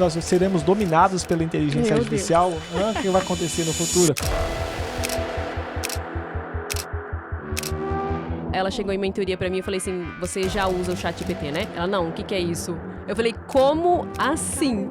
Nós seremos dominados pela inteligência artificial? O que vai acontecer no futuro? Ela chegou em mentoria pra mim e eu falei assim, você já usa o ChatGPT, né? Ela, não, o que é isso? Eu falei, como assim?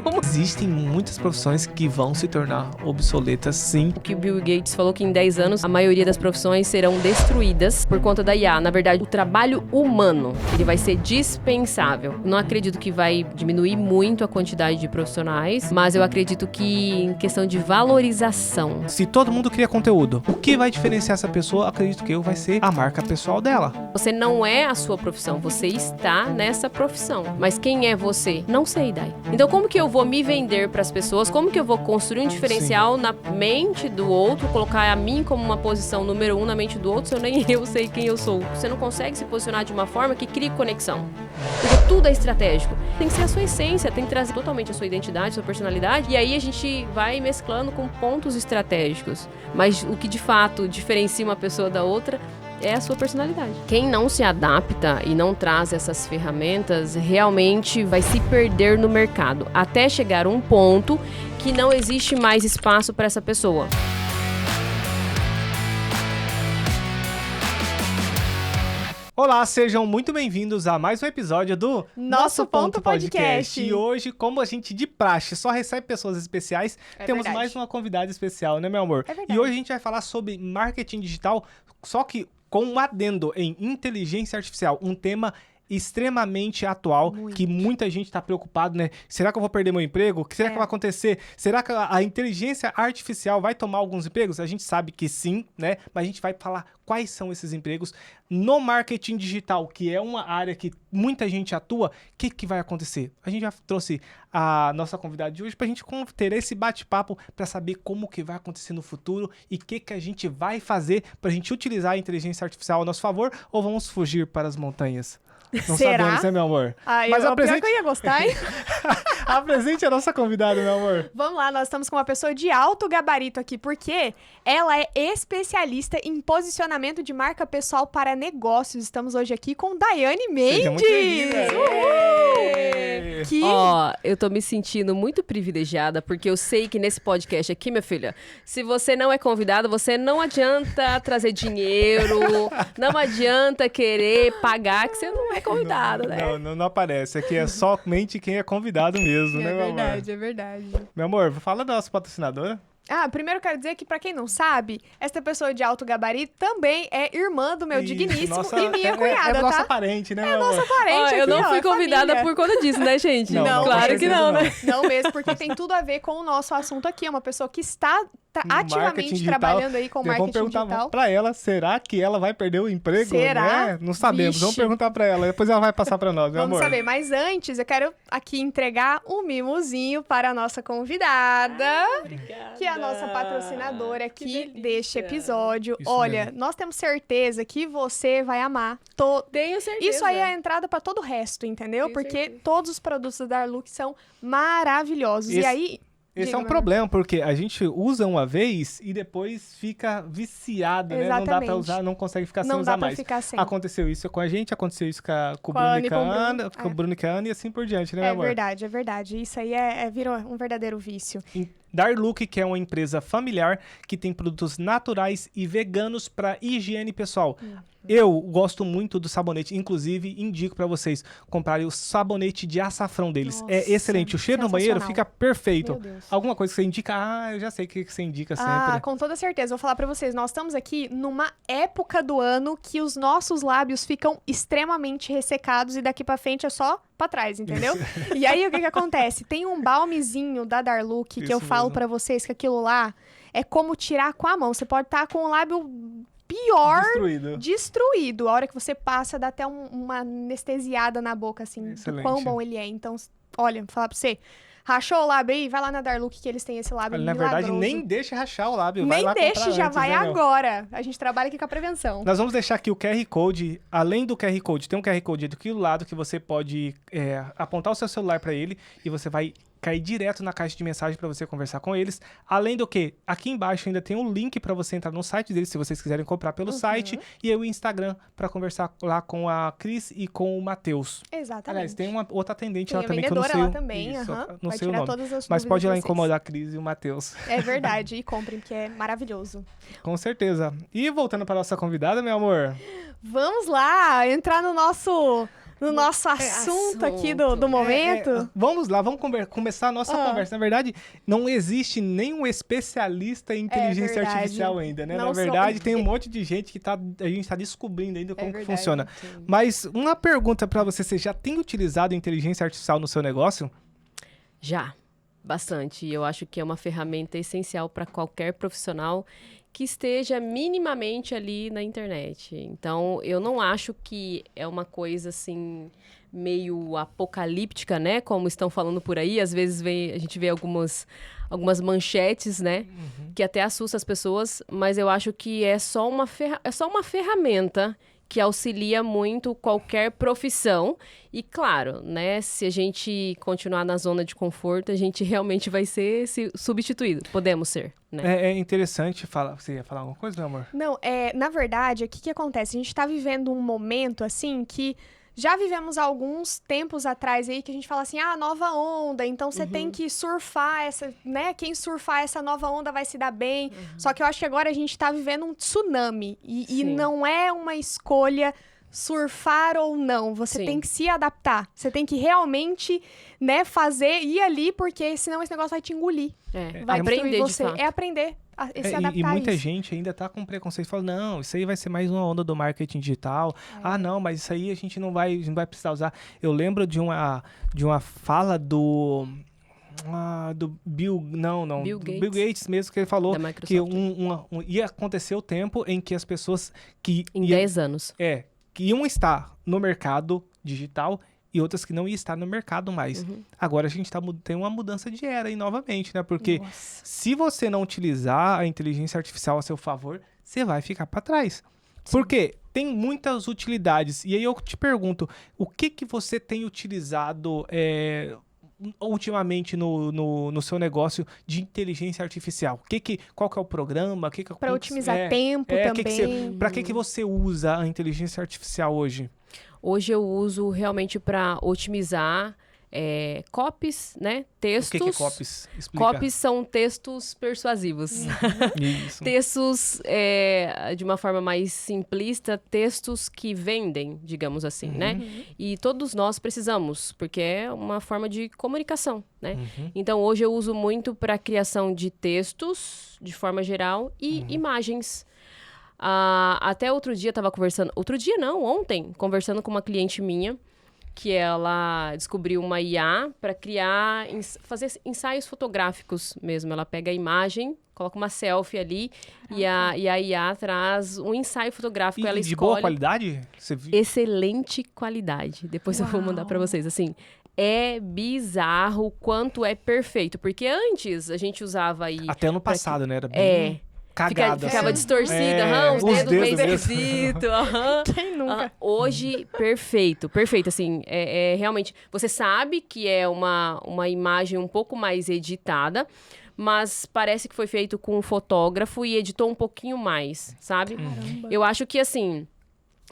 Como? Existem muitas profissões que vão se tornar obsoletas, sim. O que o Bill Gates falou que em 10 anos a maioria das profissões serão destruídas por conta da IA. Na verdade, o trabalho humano, ele vai ser dispensável. Não acredito que vai diminuir muito a quantidade de profissionais, mas eu acredito que em questão de valorização. Se todo mundo cria conteúdo, o que vai diferenciar essa pessoa, acredito que vai ser a marca pessoal dela. Você não é a sua profissão, você está nessa profissão. Mas quem é você? Não sei, Dai. Então como que eu vou me vender para as pessoas? Como que eu vou construir um diferencial na mente do outro, colocar a mim como uma posição número 1 na mente do outro, se eu nem eu sei quem eu sou? Você não consegue se posicionar de uma forma que crie conexão. Porque tudo é estratégico. Tem que ser a sua essência, tem que trazer totalmente a sua identidade, a sua personalidade. E aí a gente vai mesclando com pontos estratégicos. Mas o que de fato diferencia uma pessoa da outra é a sua personalidade. Quem não se adapta e não traz essas ferramentas realmente vai se perder no mercado, até chegar a um ponto que não existe mais espaço para essa pessoa. Olá, sejam muito bem-vindos a mais um episódio do Nosso Ponto Podcast. E hoje, como a gente de praxe só recebe pessoas especiais, temos verdade. mais uma convidada especial, né, meu amor? É verdade. E hoje a gente vai falar sobre marketing digital, só que com um adendo em inteligência artificial, um tema extremamente atual, que muita gente está preocupado, né? Será que eu vou perder meu emprego? O que será que vai acontecer? Será que a inteligência artificial vai tomar alguns empregos? A gente sabe que sim, né? Mas a gente vai falar quais são esses empregos no marketing digital, que é uma área que muita gente atua. O que vai acontecer? A gente já trouxe a nossa convidada de hoje para a gente ter esse bate-papo para saber como que vai acontecer no futuro e o que a gente vai fazer para a gente utilizar a inteligência artificial a nosso favor ou vamos fugir para as montanhas? Não Será? sabemos, né, meu amor? Mas pior que eu ia gostar, hein? Apresente a nossa convidada, meu amor. Vamos lá, nós estamos com uma pessoa de alto gabarito aqui, porque ela é especialista em posicionamento de marca pessoal para negócios. Estamos hoje aqui com Daiane Mendes. Seja muito bem-vinda. Que... Ó, eu tô me sentindo muito privilegiada, porque eu sei que nesse podcast aqui, minha filha, se você não é convidado, você não adianta trazer dinheiro, não adianta querer pagar, que você não é convidado, né? Não aparece. Aqui é somente quem é convidado mesmo, né, meu amor? É verdade. Meu amor, fala da nossa patrocinadora. Primeiro eu quero dizer que, pra quem não sabe, esta pessoa de alto gabarito também é irmã do meu digníssimo e minha cunhada, é tá? nossa parente, né, É nossa parente Eu aqui, não fui é convidada família. por conta disso, né, gente? Não, claro que não, né? Não mesmo, porque tem tudo a ver com o nosso assunto aqui. É uma pessoa que está Marketing ativamente digital. trabalhando aí com Vamos marketing perguntar digital. pra ela, será que ela vai perder o emprego? Será? Né? Não sabemos, Vixe. vamos perguntar pra ela. Depois ela vai passar pra nós, meu Vamos amor. saber, mas antes eu quero aqui entregar um mimozinho para a nossa convidada, que é a nossa patrocinadora aqui deste episódio. Isso Olha, mesmo. nós temos certeza que você vai amar. Tenho certeza. Isso aí é a entrada para todo o resto, entendeu? Tenho Porque certeza. todos os produtos da Darlook são maravilhosos. E aí... Esse Diga, é um meu problema, porque a gente usa uma vez e depois fica viciado, né? Não dá pra Exatamente. usar, não consegue ficar sem Não usar dá pra mais. ficar sem. Aconteceu isso com a gente, aconteceu isso com o Com a Bruno Ana e e com a com o Bruno. Ana, com o Bruno e com a Ana e assim por diante, né, meu É amor? verdade, é verdade. Isso aí virou um verdadeiro vício. Darlook, que é uma empresa familiar que tem produtos naturais e veganos para higiene pessoal. Eu gosto muito do sabonete, inclusive indico para vocês comprarem o sabonete de açafrão deles. Nossa, É excelente, o cheiro no banheiro sensacional. fica perfeito. Meu Deus. Alguma coisa que você indica? Eu já sei o que você indica sempre. Com toda certeza. Vou falar pra vocês, nós estamos aqui numa época do ano que os nossos lábios ficam extremamente ressecados e daqui pra frente é só pra trás, entendeu? E aí, o que acontece? Tem um balmezinho da Darlook que eu Isso falo mesmo. pra vocês que aquilo lá é como tirar com a mão. Você pode estar com o lábio pior destruído. A hora que você passa, dá até uma anestesiada na boca, assim, do Excelente. quão bom ele é. Então, olha, vou falar pra você, Rachou o lábio aí? Vai lá na Darlook que eles têm esse lábio Na milagroso. verdade, nem deixa rachar o lábio. Nem vai lá deixe, comprar já antes, vai né, meu? agora. A gente trabalha aqui com a prevenção. Nós vamos deixar aqui o QR Code. Além do QR Code, tem um QR Code aqui do lado que você pode apontar o seu celular para ele e você vai cair direto na caixa de mensagem para você conversar com eles. Além do que, aqui embaixo ainda tem um link para você entrar no site deles, se vocês quiserem comprar pelo site, e aí o Instagram para conversar lá com a Cris e com o Matheus. Exatamente. Aliás, tem uma outra atendente Tem lá a também que eu não sei. lá também, Isso, não vai sei o tirar nome. todas as Mas dúvidas pode ir lá de vocês. incomodar a Cris e o Matheus. É verdade, e comprem, porque é maravilhoso. Com certeza. E voltando para nossa convidada, meu amor. Vamos lá, entrar no nosso assunto aqui do momento. Vamos lá, vamos começar a nossa conversa. Na verdade, não existe nenhum especialista em inteligência verdade. artificial ainda, né? Não Na verdade, sou- tem um monte de gente que a gente tá descobrindo ainda como que verdade, funciona. sim. Mas uma pergunta para você já tem utilizado inteligência artificial no seu negócio? Já, bastante. E eu acho que é uma ferramenta essencial para qualquer profissional que esteja minimamente ali na internet. Então, eu não acho que é uma coisa assim meio apocalíptica, né? Como estão falando por aí. Às vezes a gente vê algumas manchetes, né? Que até assusta as pessoas. Mas eu acho que é só uma ferramenta que auxilia muito qualquer profissão. E, claro, né, se a gente continuar na zona de conforto, a gente realmente vai ser substituído. Podemos ser, né? É interessante falar... Você ia falar alguma coisa, meu amor? Não, na verdade, o que acontece? A gente tá vivendo um momento, assim, que já vivemos há alguns tempos atrás aí, que a gente fala assim, nova onda, então você tem que surfar essa, né? Quem surfar essa nova onda vai se dar bem. Só que eu acho que agora a gente tá vivendo um tsunami. E Sim. não é uma escolha surfar ou não. Você Sim. tem que se adaptar. Você tem que realmente, né, ir ali, porque senão esse negócio vai te engolir. Vai aprender destruir de você. fato. É aprender a se adaptar E muita a isso. gente ainda tá com preconceito, fala, não, isso aí vai ser mais uma onda do marketing digital. Não, mas isso aí a gente não vai precisar usar. Eu lembro de uma fala do Bill Gates mesmo, que ele falou Da Microsoft. que ia acontecer o tempo em que as pessoas que Em 10 anos. que iam estar no mercado digital e outras que não iam estar no mercado mais. Agora a gente tem uma mudança de era aí novamente, né? Porque Nossa. se você não utilizar a inteligência artificial a seu favor, você vai ficar para trás. Porque tem muitas utilidades. E aí eu te pergunto, o que você tem utilizado ultimamente no seu negócio de inteligência artificial? Qual que é o programa? Para otimizar tempo também. Para que você usa a inteligência artificial hoje? Hoje eu uso realmente para otimizar copies, né? Textos. O que é copies? Explica. Copies são textos persuasivos. Isso. Textos, de uma forma mais simplista, textos que vendem, digamos assim, né? E todos nós precisamos, porque é uma forma de comunicação, né? Então, hoje eu uso muito para a criação de textos, de forma geral, e imagens. Até outro dia, ontem, conversando com uma cliente minha, que ela descobriu uma IA para fazer ensaios fotográficos mesmo. Ela pega a imagem, coloca uma selfie ali e a IA traz um ensaio fotográfico. Ela de escolhe... boa qualidade? Excelente qualidade. Depois eu vou mandar para vocês. Assim, é bizarro o quanto é perfeito. Porque antes a gente usava aí... Até ano passado, né? Era bem cagado. Ficava assim. distorcida, os dedos meio esquisitos. Quem nunca? Hoje, perfeito. Assim, realmente, você sabe que é uma imagem um pouco mais editada, mas parece que foi feito com um fotógrafo e editou um pouquinho mais, sabe? Caramba. Eu acho que, assim,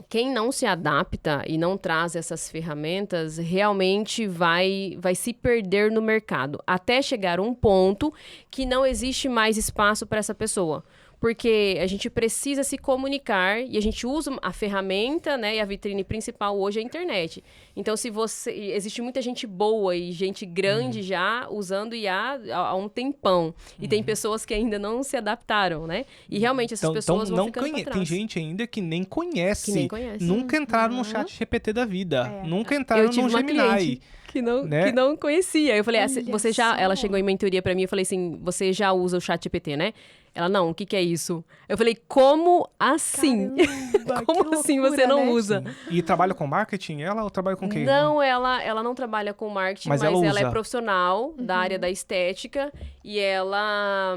quem não se adapta e não traz essas ferramentas, realmente vai se perder no mercado, até chegar um ponto que não existe mais espaço para essa pessoa. Porque a gente precisa se comunicar e a gente usa a ferramenta, né? E a vitrine principal hoje é a internet. Então, existe muita gente boa e gente grande já usando IA há um tempão. E tem pessoas que ainda não se adaptaram, né? E realmente essas pessoas vão ficando pra trás. Tem gente ainda que nem conhece. Que nem conhece. Nunca entraram no chat GPT da vida. Nunca Eu entraram tive no uma Gemini. cliente que não conhecia. Eu falei, Olha ela só. chegou em mentoria pra mim, eu falei assim, você já usa o chat GPT, né? Ela, não, o que é isso? Eu falei, como assim? Caramba, Como que assim loucura, você não né? usa? E trabalha com marketing ela ou trabalha com o quê? Não, ela não trabalha com marketing, Mas mas ela ela é usa. profissional da área da estética e ela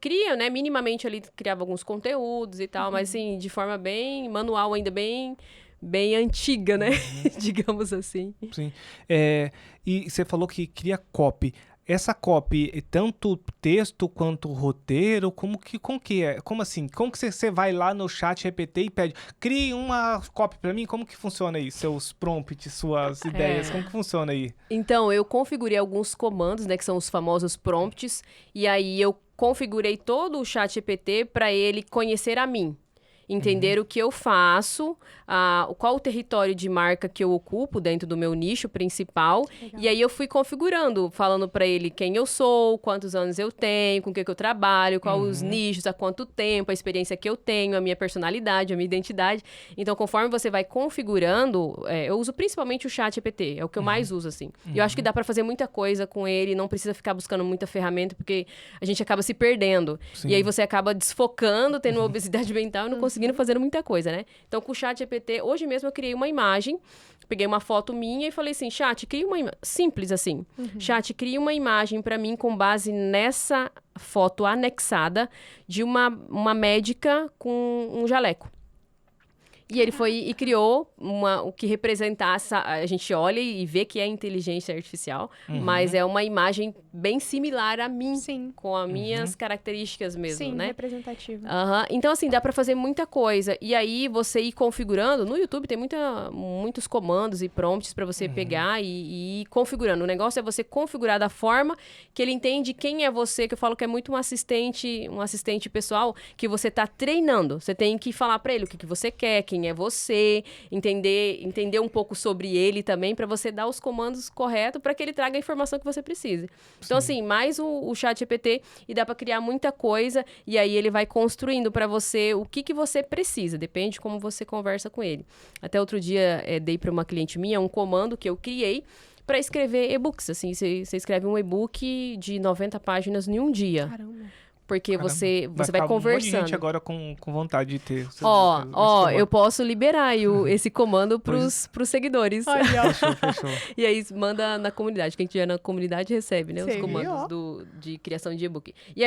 cria, né, minimamente ali, criava alguns conteúdos e tal, mas assim, de forma bem manual, ainda bem antiga, né? Digamos assim. Sim. E você falou que cria copy. Essa copy, tanto texto quanto roteiro, como que é? Como assim? Como que você vai lá no chat GPT e pede, crie uma copy pra mim? Como que funciona aí? Seus prompts, suas ideias, como que funciona aí? Então, eu configurei alguns comandos, né, que são os famosos prompts, e aí eu configurei todo o chat GPT para ele conhecer a mim. Entender o que eu faço, qual o território de marca que eu ocupo dentro do meu nicho principal. Legal. E aí eu fui configurando, falando para ele quem eu sou, quantos anos eu tenho, com o que eu trabalho, quais os nichos, há quanto tempo, a experiência que eu tenho, a minha personalidade, a minha identidade. Então, conforme você vai configurando, eu uso principalmente o chat GPT, é o que eu mais uso, assim. E eu acho que dá para fazer muita coisa com ele, não precisa ficar buscando muita ferramenta, porque a gente acaba se perdendo. Sim. E aí você acaba desfocando, tendo uma obesidade mental e não conseguindo fazer muita coisa, né? Então, com o chat GPT, hoje mesmo eu criei uma imagem, peguei uma foto minha e falei assim, chat, cria uma imagem, simples assim. Chat, cria uma imagem pra mim com base nessa foto anexada de uma médica com um jaleco. E ele foi e criou o que representasse, a gente olha e vê que é inteligência artificial, mas é uma imagem bem similar a mim, Sim. com as minhas características mesmo, Sim, né? representativa. Então, assim, dá pra fazer muita coisa. E aí, você ir configurando... No YouTube tem muitos comandos e prompts pra você pegar e ir configurando. O negócio é você configurar da forma que ele entende quem é você, que eu falo que é muito um assistente pessoal, que você tá treinando. Você tem que falar pra ele o que você quer, quem é você, entender um pouco sobre ele também, pra você dar os comandos corretos pra que ele traga a informação que você precise. Então, assim, mais o chat GPT, e dá pra criar muita coisa, e aí ele vai construindo pra você o que você precisa, depende de como você conversa com ele. Até outro dia, dei pra uma cliente minha um comando que eu criei pra escrever e-books, assim, você escreve um e-book de 90 páginas em um dia. Caramba. Porque você vai ficar conversando. Um monte de gente agora com vontade de ter. Eu posso liberar aí esse comando pros seguidores. Fechou. E aí manda na comunidade. Quem tiver na comunidade recebe, né? Você Os comandos viu? de criação de e-book. E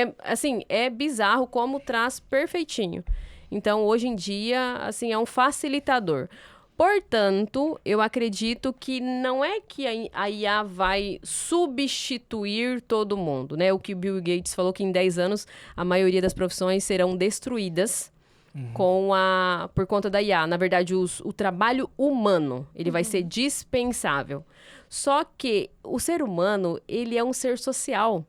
é bizarro como traz perfeitinho. Então, hoje em dia, assim, é um facilitador. Portanto, eu acredito que não é que a IA vai substituir todo mundo, né? O que o Bill Gates falou, que em 10 anos a maioria das profissões serão destruídas por conta da IA. Na verdade, o trabalho humano, ele vai ser dispensável. Só que o ser humano, ele é um ser social.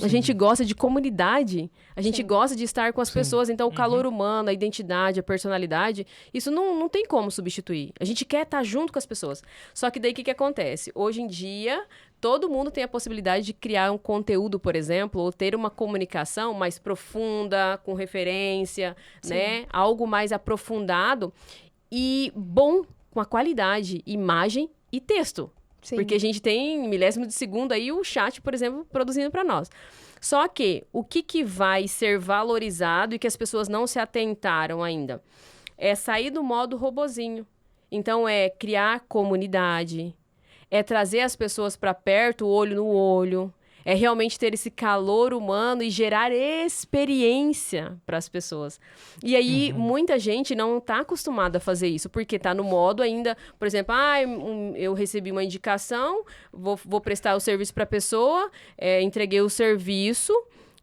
A gente gosta de comunidade, a gente gosta de estar com as pessoas. Então, o calor humano, a identidade, a personalidade, isso não tem como substituir. A gente quer estar junto com as pessoas. Só que daí, o que acontece? Hoje em dia, todo mundo tem a possibilidade de criar um conteúdo, por exemplo, ou ter uma comunicação mais profunda, com referência, né? Algo mais aprofundado e bom, com a qualidade, imagem e texto. Sim. Porque a gente tem milésimo de segundo aí o chat, por exemplo, produzindo para nós. Só que o que vai ser valorizado e que as pessoas não se atentaram ainda é sair do modo robozinho. Então, é criar comunidade, é trazer as pessoas para perto, olho no olho, é realmente ter esse calor humano e gerar experiência para as pessoas. E aí, muita gente não está acostumada a fazer isso, porque está no modo ainda, por exemplo, eu recebi uma indicação, vou prestar o serviço para a pessoa, entreguei o serviço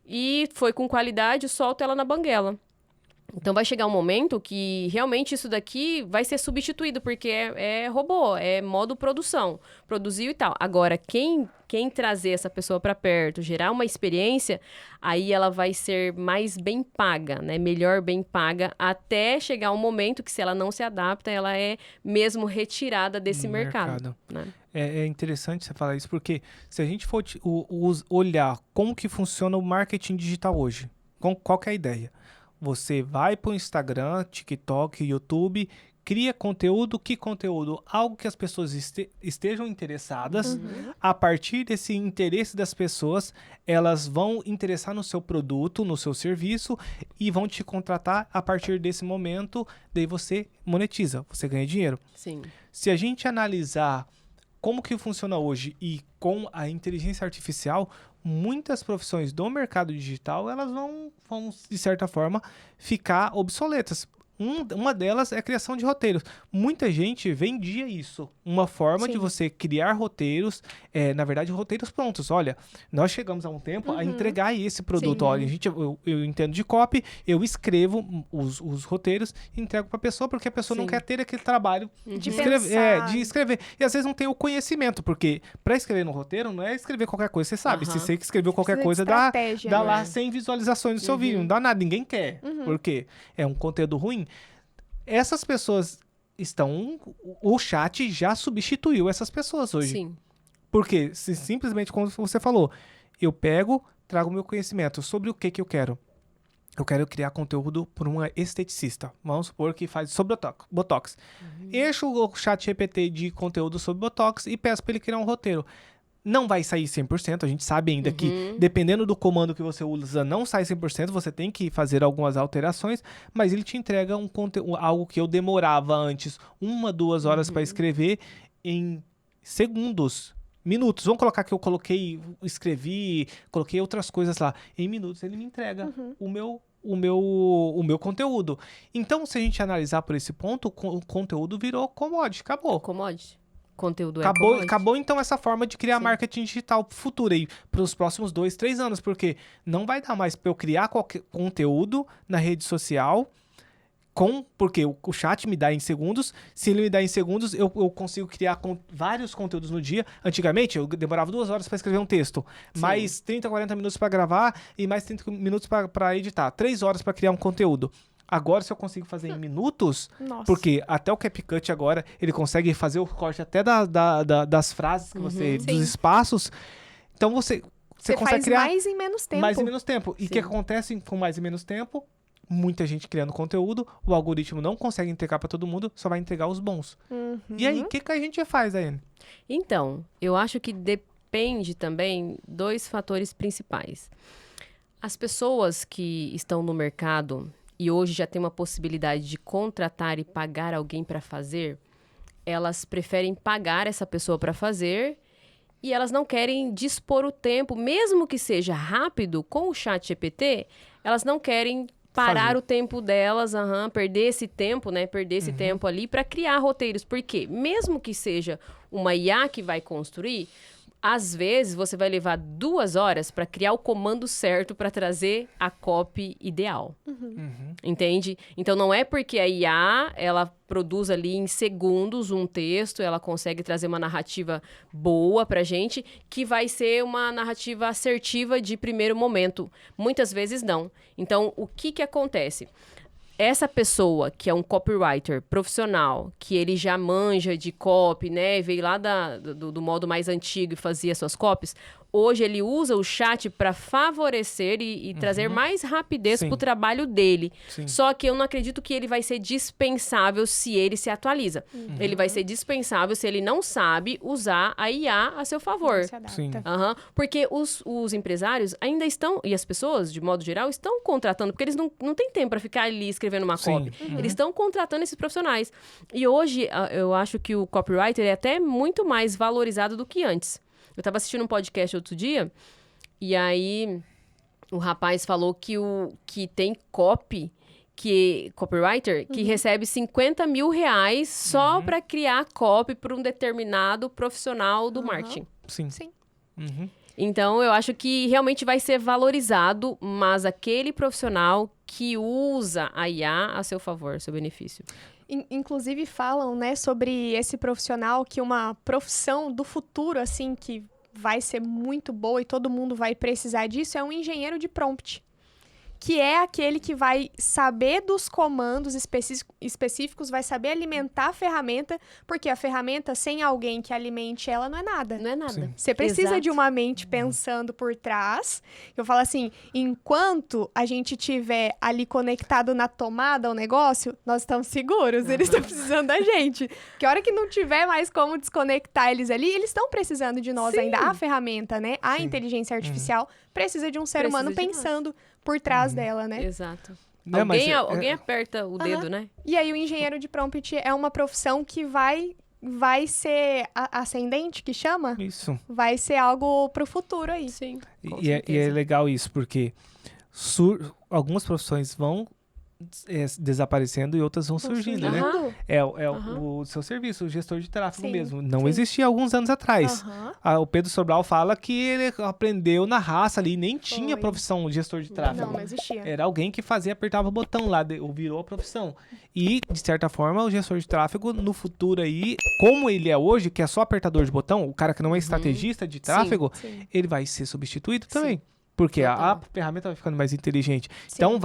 e foi com qualidade, solto ela na banguela. Então, vai chegar um momento que realmente isso daqui vai ser substituído, porque é robô, é modo produção. Produziu e tal. Agora, quem trazer essa pessoa para perto, gerar uma experiência, aí ela vai ser mais bem paga, né? Melhor bem paga, até chegar um momento que, se ela não se adapta, ela é mesmo retirada desse mercado. Né? É interessante você falar isso, porque se a gente for olhar como que funciona o marketing digital hoje, qual que é a ideia? Você vai para o Instagram, TikTok, YouTube, cria conteúdo, que conteúdo? Algo que as pessoas estejam interessadas. A partir desse interesse das pessoas, elas vão interessar no seu produto, no seu serviço e vão te contratar a partir desse momento. Daí você monetiza, você ganha dinheiro. Sim. Se a gente analisar como que funciona hoje e com a inteligência artificial, muitas profissões do mercado digital, elas vão de certa forma, ficar obsoletas. Uma delas é a criação de roteiros. Muita gente vendia isso. Uma forma de você criar roteiros, na verdade, roteiros prontos. Olha, nós chegamos a um tempo a entregar esse produto. Sim. Olha, eu entendo de copy, eu escrevo os roteiros e entrego para a pessoa, porque a pessoa não quer ter aquele trabalho De de escrever. E às vezes não tem o conhecimento, porque para escrever no roteiro não é escrever qualquer coisa. Você sabe, se você escreveu qualquer coisa, dá lá 100 visualizações do seu vídeo. Não dá nada, ninguém quer. Porque é um conteúdo ruim. Essas pessoas estão... O chat já substituiu essas pessoas hoje. Sim. Porque simplesmente, como você falou, eu pego, trago meu conhecimento sobre o que eu quero. Eu quero criar conteúdo por uma esteticista. Vamos supor que faz sobre Botox. Encho o chat GPT de conteúdo sobre Botox e peço para ele criar um roteiro. Não vai sair 100%, a gente sabe ainda que, dependendo do comando que você usa, não sai 100%, você tem que fazer algumas alterações, mas ele te entrega algo que eu demorava antes 1, 2 horas para escrever em segundos, minutos. Vamos colocar que eu escrevi, coloquei outras coisas lá. Em minutos ele me entrega o meu conteúdo. Então, se a gente analisar por esse ponto, o conteúdo virou commodity, acabou. Commodity. Conteúdo Acabou então essa forma de criar marketing digital futuro aí para os próximos 2, 3 anos, porque não vai dar mais para eu criar qualquer conteúdo na rede social, porque o chat me dá em segundos. Se ele me dá em segundos, eu consigo criar vários conteúdos no dia. Antigamente, eu demorava 2 horas para escrever um texto, mais 30, 40 minutos para gravar e mais 30 minutos para editar. 3 horas para criar um conteúdo. Agora, se eu consigo fazer em minutos, porque até o CapCut agora, ele consegue fazer o corte até das frases que você... dos espaços. Então, você consegue faz criar... mais em menos tempo. Mais em menos tempo. E o que acontece com mais em menos tempo? Muita gente criando conteúdo, o algoritmo não consegue entregar para todo mundo, só vai entregar os bons. E aí, o que a gente faz, Daiane? Então, eu acho que depende também 2 fatores principais. As pessoas que estão no mercado... e hoje já tem uma possibilidade de contratar e pagar alguém para fazer, elas preferem pagar essa pessoa para fazer e elas não querem dispor o tempo, mesmo que seja rápido, com o chat GPT, elas não querem parar o tempo delas, perder esse tempo, né? Perder esse tempo ali para criar roteiros. Porque mesmo que seja uma IA que vai construir, às vezes você vai levar 2 horas para criar o comando certo para trazer a copy ideal. Entende? Então não é porque a IA, ela produz ali em segundos um texto, ela consegue trazer uma narrativa boa pra gente, que vai ser uma narrativa assertiva de primeiro momento. Muitas vezes não. Então, o que acontece? Essa pessoa, que é um copywriter profissional, que ele já manja de copy, né? Veio lá do modo mais antigo e fazia suas copies. Hoje ele usa o chat para favorecer e trazer mais rapidez para o trabalho dele. Só que eu não acredito que ele vai ser dispensável se ele se atualiza. Ele vai ser dispensável se ele não sabe usar a IA a seu favor. Porque os empresários ainda estão, e as pessoas, de modo geral, estão contratando, porque eles não têm tempo para ficar ali escrevendo uma copy. Eles estão contratando esses profissionais. E hoje, eu acho que o copywriter é até muito mais valorizado do que antes. Eu estava assistindo um podcast outro dia, e aí o rapaz falou que tem copywriter, que recebe 50 mil reais só para criar copy para um determinado profissional do marketing. Sim. Então, eu acho que realmente vai ser valorizado, mas aquele profissional que usa a IA a seu favor, a seu benefício. Inclusive falam, né, sobre esse profissional, que uma profissão do futuro, assim, que vai ser muito boa e todo mundo vai precisar disso, é um engenheiro de prompt. que é aquele que vai saber dos comandos específicos, vai saber alimentar a ferramenta, porque a ferramenta, sem alguém que alimente ela, não é nada. Não é nada. Sim. Você precisa Exato. de uma mente pensando por trás. Eu falo assim, enquanto a gente tiver ali conectado na tomada ao negócio, nós estamos seguros, eles estão precisando da gente. Porque a hora que não tiver mais como desconectar eles ali, eles estão precisando de nós Sim. ainda. A ferramenta, né? A Sim. inteligência artificial precisa de um ser Precisa humano de nós. pensando por trás dela, né? Exato. Né, mas Alguém aperta o dedo, né? E aí o engenheiro de prompt é uma profissão que vai ser ascendente, que chama? Isso. Vai ser algo pro futuro aí. Sim. Com E é certeza. legal isso, porque algumas profissões vão desaparecendo e outras vão surgindo, né? Aham. O seu serviço, o gestor de tráfego Sim, mesmo. Não sim. existia há alguns anos atrás. Aham. O Pedro Sobral fala que ele aprendeu na raça ali, nem tinha Foi. profissão de gestor de tráfego. Não existia. Era alguém que apertava o botão lá, virou a profissão. E, de certa forma, o gestor de tráfego, no futuro aí, como ele é hoje, que é só apertador de botão, o cara que não é estrategista de tráfego, Sim. ele vai ser substituído também. Porque a Total. ferramenta vai ficando mais inteligente. Sim. Então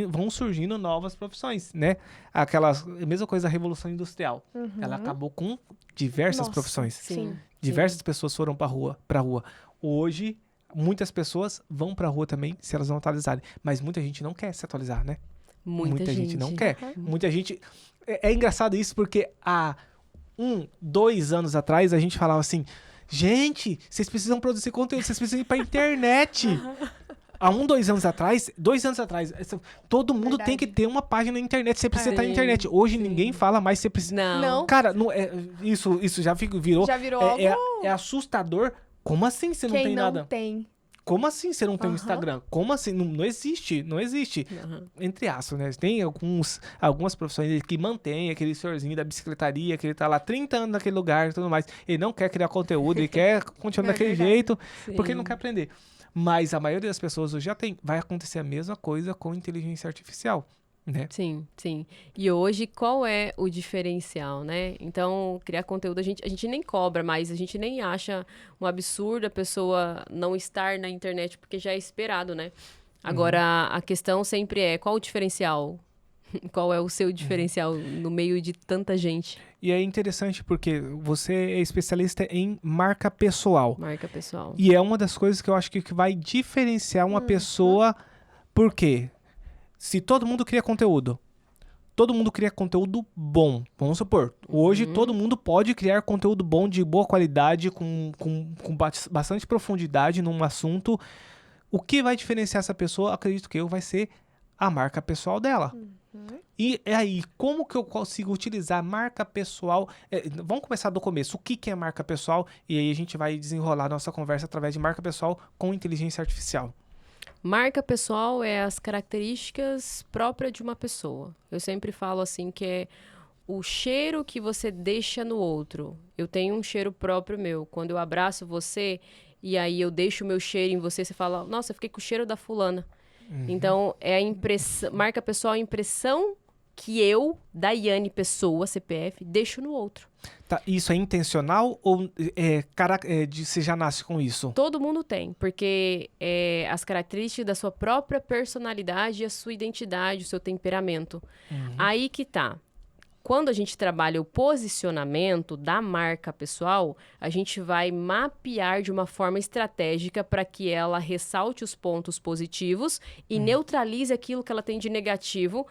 vão surgindo novas profissões, né? A mesma coisa da Revolução Industrial. Ela acabou com diversas Nossa, profissões. Sim. Diversas pessoas foram pra rua. Hoje, muitas pessoas vão pra rua também, se elas não atualizarem. Mas muita gente não quer se atualizar, né? Muita gente não quer. Aham. Muita gente... É engraçado isso porque há 2 anos atrás a gente falava assim... Gente, vocês precisam produzir conteúdo, vocês precisam ir pra internet. Há 2 anos atrás, todo mundo tem que ter uma página na internet, você precisa estar na Sim, internet. Hoje ninguém fala mais, você precisa... Não. Cara, não, isso já virou... Já virou algo... É assustador. Como assim você não Quem tem não nada? tem. Como assim você não tem um Aham. Instagram? Como assim? Não existe. Não existe. Aham. Entre aspas, né? Tem algumas profissões que mantêm aquele senhorzinho da bicicletaria, que ele tá lá 30 anos naquele lugar e tudo mais. Ele não quer criar conteúdo, ele quer continuar É daquele verdade. jeito, Sim. porque ele não quer aprender. Mas a maioria das pessoas hoje já tem. Vai acontecer a mesma coisa com inteligência artificial, né? Sim, sim. E hoje, qual é o diferencial, né? Então, criar conteúdo, a gente nem cobra mais, a gente nem acha um absurdo a pessoa não estar na internet, porque já é esperado, né? Agora, a questão sempre é, qual o diferencial? Qual é o seu diferencial no meio de tanta gente? E é interessante porque você é especialista em marca pessoal. Marca pessoal. E é uma das coisas que eu acho que vai diferenciar uma pessoa. Por quê? Se todo mundo cria conteúdo bom, vamos supor, hoje todo mundo pode criar conteúdo bom, de boa qualidade, com bastante profundidade num assunto. O que vai diferenciar essa pessoa, acredito que vai ser a marca pessoal dela. E aí, como que eu consigo utilizar a marca pessoal? Vamos começar do começo. O que é marca pessoal? E aí a gente vai desenrolar nossa conversa através de marca pessoal com inteligência artificial. Marca pessoal é as características próprias de uma pessoa. Eu sempre falo assim que é o cheiro que você deixa no outro. Eu tenho um cheiro próprio meu. Quando eu abraço você e aí eu deixo o meu cheiro em você, você fala, nossa, eu fiquei com o cheiro da fulana. Então, é a impressão, marca pessoal é a impressão que eu, Daiane Pessoa, CPF, deixo no outro. Tá, isso é intencional ou você já nasce com isso? Todo mundo tem, porque é as características da sua própria personalidade, a sua identidade, o seu temperamento. Aí que tá. Quando a gente trabalha o posicionamento da marca pessoal, a gente vai mapear de uma forma estratégica para que ela ressalte os pontos positivos e neutralize aquilo que ela tem de negativo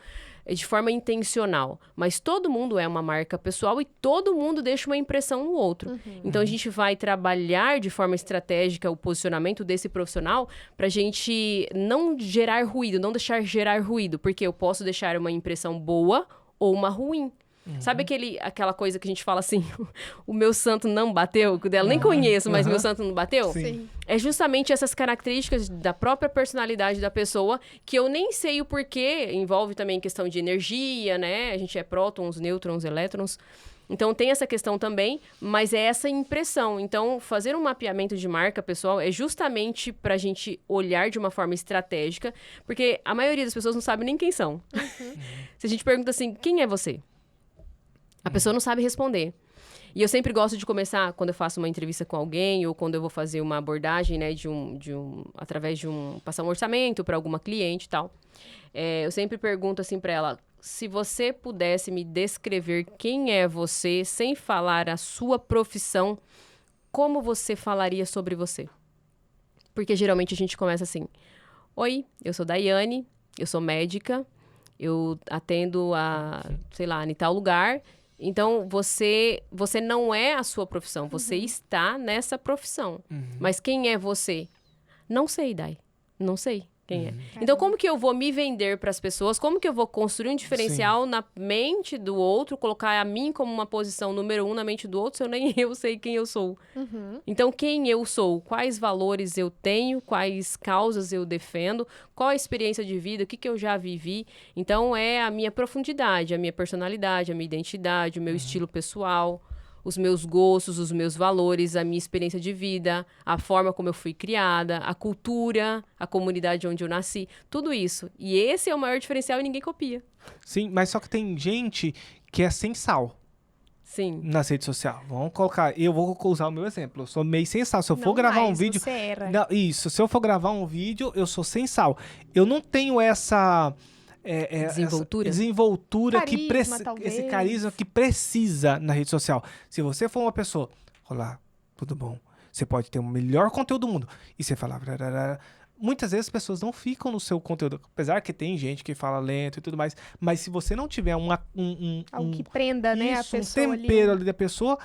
de forma intencional. Mas todo mundo é uma marca pessoal e todo mundo deixa uma impressão no outro. Então, a gente vai trabalhar de forma estratégica o posicionamento desse profissional para a gente não gerar ruído, não deixar gerar ruído, porque eu posso deixar uma impressão boa ou uma ruim. Sabe aquela coisa que a gente fala assim, o meu santo não bateu? O dela nem conheço, mas meu santo não bateu? Sim. É justamente essas características da própria personalidade da pessoa que eu nem sei o porquê. Envolve também questão de energia, né? A gente é prótons, nêutrons, elétrons. Então, tem essa questão também, mas é essa impressão. Então, fazer um mapeamento de marca, pessoal, é justamente para a gente olhar de uma forma estratégica, porque a maioria das pessoas não sabe nem quem são. Se a gente pergunta assim, quem é você? A pessoa não sabe responder. E eu sempre gosto de começar, quando eu faço uma entrevista com alguém, ou quando eu vou fazer uma abordagem, né, através de passar um orçamento para alguma cliente e tal. Eu sempre pergunto assim para ela, se você pudesse me descrever quem é você, sem falar a sua profissão, como você falaria sobre você? Porque geralmente a gente começa assim, oi, eu sou Daiane, eu sou médica, eu atendo em tal lugar. Então, você não é a sua profissão, você está nessa profissão. Mas quem é você? Não sei, Dai. Não sei quem é. Então, como que eu vou me vender para as pessoas? Como que eu vou construir um diferencial na mente do outro, colocar a mim como uma posição número 1 na mente do outro, se eu nem eu sei quem eu sou? Então, quem eu sou? Quais valores eu tenho? Quais causas eu defendo? Qual a experiência de vida? O que eu já vivi? Então, é a minha profundidade, a minha personalidade, a minha identidade, o meu estilo pessoal, os meus gostos, os meus valores, a minha experiência de vida, a forma como eu fui criada, a cultura, a comunidade onde eu nasci, tudo isso. E esse é o maior diferencial e ninguém copia. Sim, mas só que tem gente que é sem sal. Sim. Nas redes sociais. Vamos colocar. Eu vou usar o meu exemplo. Eu sou meio sem sal. Se eu for Não gravar mais, um vídeo. você era. Não, isso. Se eu for gravar um vídeo, eu sou sem sal. Eu não tenho essa. Desenvoltura? Essa desenvoltura Carisma, talvez. esse carisma que precisa na rede social. Se você for uma pessoa, olá, tudo bom? Você pode ter o melhor conteúdo do mundo. E você falar. Muitas vezes as pessoas não ficam no seu conteúdo. Apesar que tem gente que fala lento e tudo mais. Mas se você não tiver algo que prenda, né, a pessoa um tempero ali da pessoa,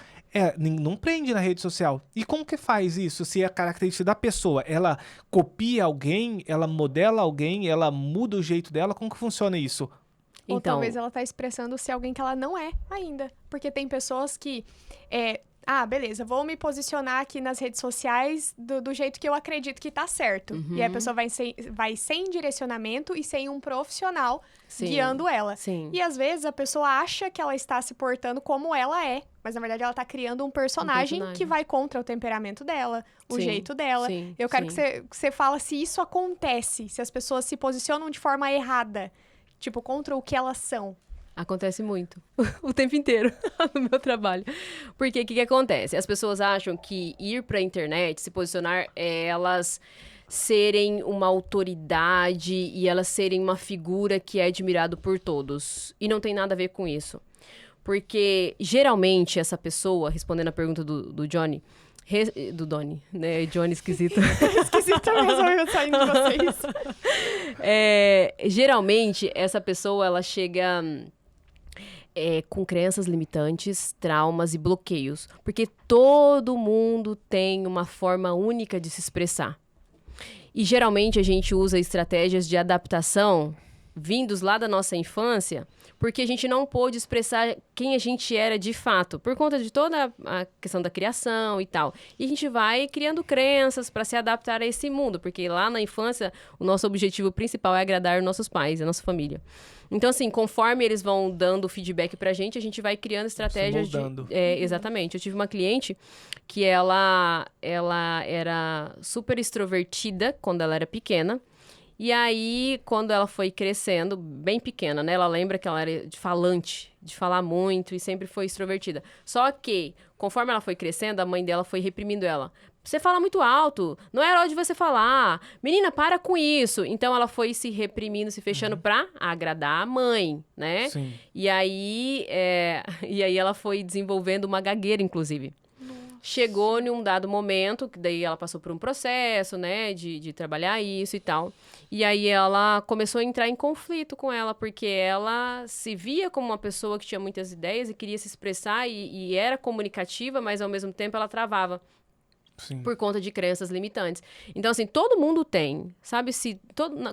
não prende na rede social. E como que faz isso? Se a característica da pessoa, ela copia alguém, ela modela alguém, ela muda o jeito dela, como que funciona isso? Ou talvez ela tá expressando ser alguém que ela não é ainda. Porque tem pessoas que... beleza, vou me posicionar aqui nas redes sociais do jeito que eu acredito que tá certo. E aí a pessoa vai sem direcionamento e sem um profissional guiando ela. Sim. E às vezes a pessoa acha que ela está se portando como ela é. Mas na verdade ela tá criando um personagem que vai contra o temperamento dela, o jeito dela. Eu quero que você fala se isso acontece, se as pessoas se posicionam de forma errada, tipo, contra o que elas são. Acontece muito. O tempo inteiro no meu trabalho. Porque o que acontece? As pessoas acham que ir pra internet, se posicionar, é elas serem uma autoridade e elas serem uma figura que é admirado por todos. E não tem nada a ver com isso. Porque, geralmente, essa pessoa, respondendo a pergunta do Johnny... do Donnie, né? Johnny esquisito. Esquisito mesmo, eu saindo de vocês. Geralmente, essa pessoa, ela chega... com crenças limitantes, traumas e bloqueios. Porque todo mundo tem uma forma única de se expressar. E geralmente a gente usa estratégias de adaptação vindos lá da nossa infância, porque a gente não pôde expressar quem a gente era de fato, por conta de toda a questão da criação e tal. E a gente vai criando crenças para se adaptar a esse mundo, porque lá na infância o nosso objetivo principal é agradar nossos pais, a nossa família. Então, assim, conforme eles vão dando feedback pra gente, a gente vai criando estratégias de... exatamente. Eu tive uma cliente que ela era super extrovertida quando ela era pequena. E aí, quando ela foi crescendo, bem pequena, né? Ela lembra que ela era falante, de falar muito e sempre foi extrovertida. Só que, conforme ela foi crescendo, a mãe dela foi reprimindo ela. Você fala muito alto, não é hora de você falar. Menina, para com isso. Então, ela foi se reprimindo, se fechando pra agradar a mãe, né? Sim. E aí ela foi desenvolvendo uma gagueira, inclusive. Chegou em um dado momento, que daí ela passou por um processo, né, de trabalhar isso e tal. E aí ela começou a entrar em conflito com ela, porque ela se via como uma pessoa que tinha muitas ideias e queria se expressar e era comunicativa, mas ao mesmo tempo ela travava. Sim. Por conta de crenças limitantes. Então, assim, todo mundo tem, sabe?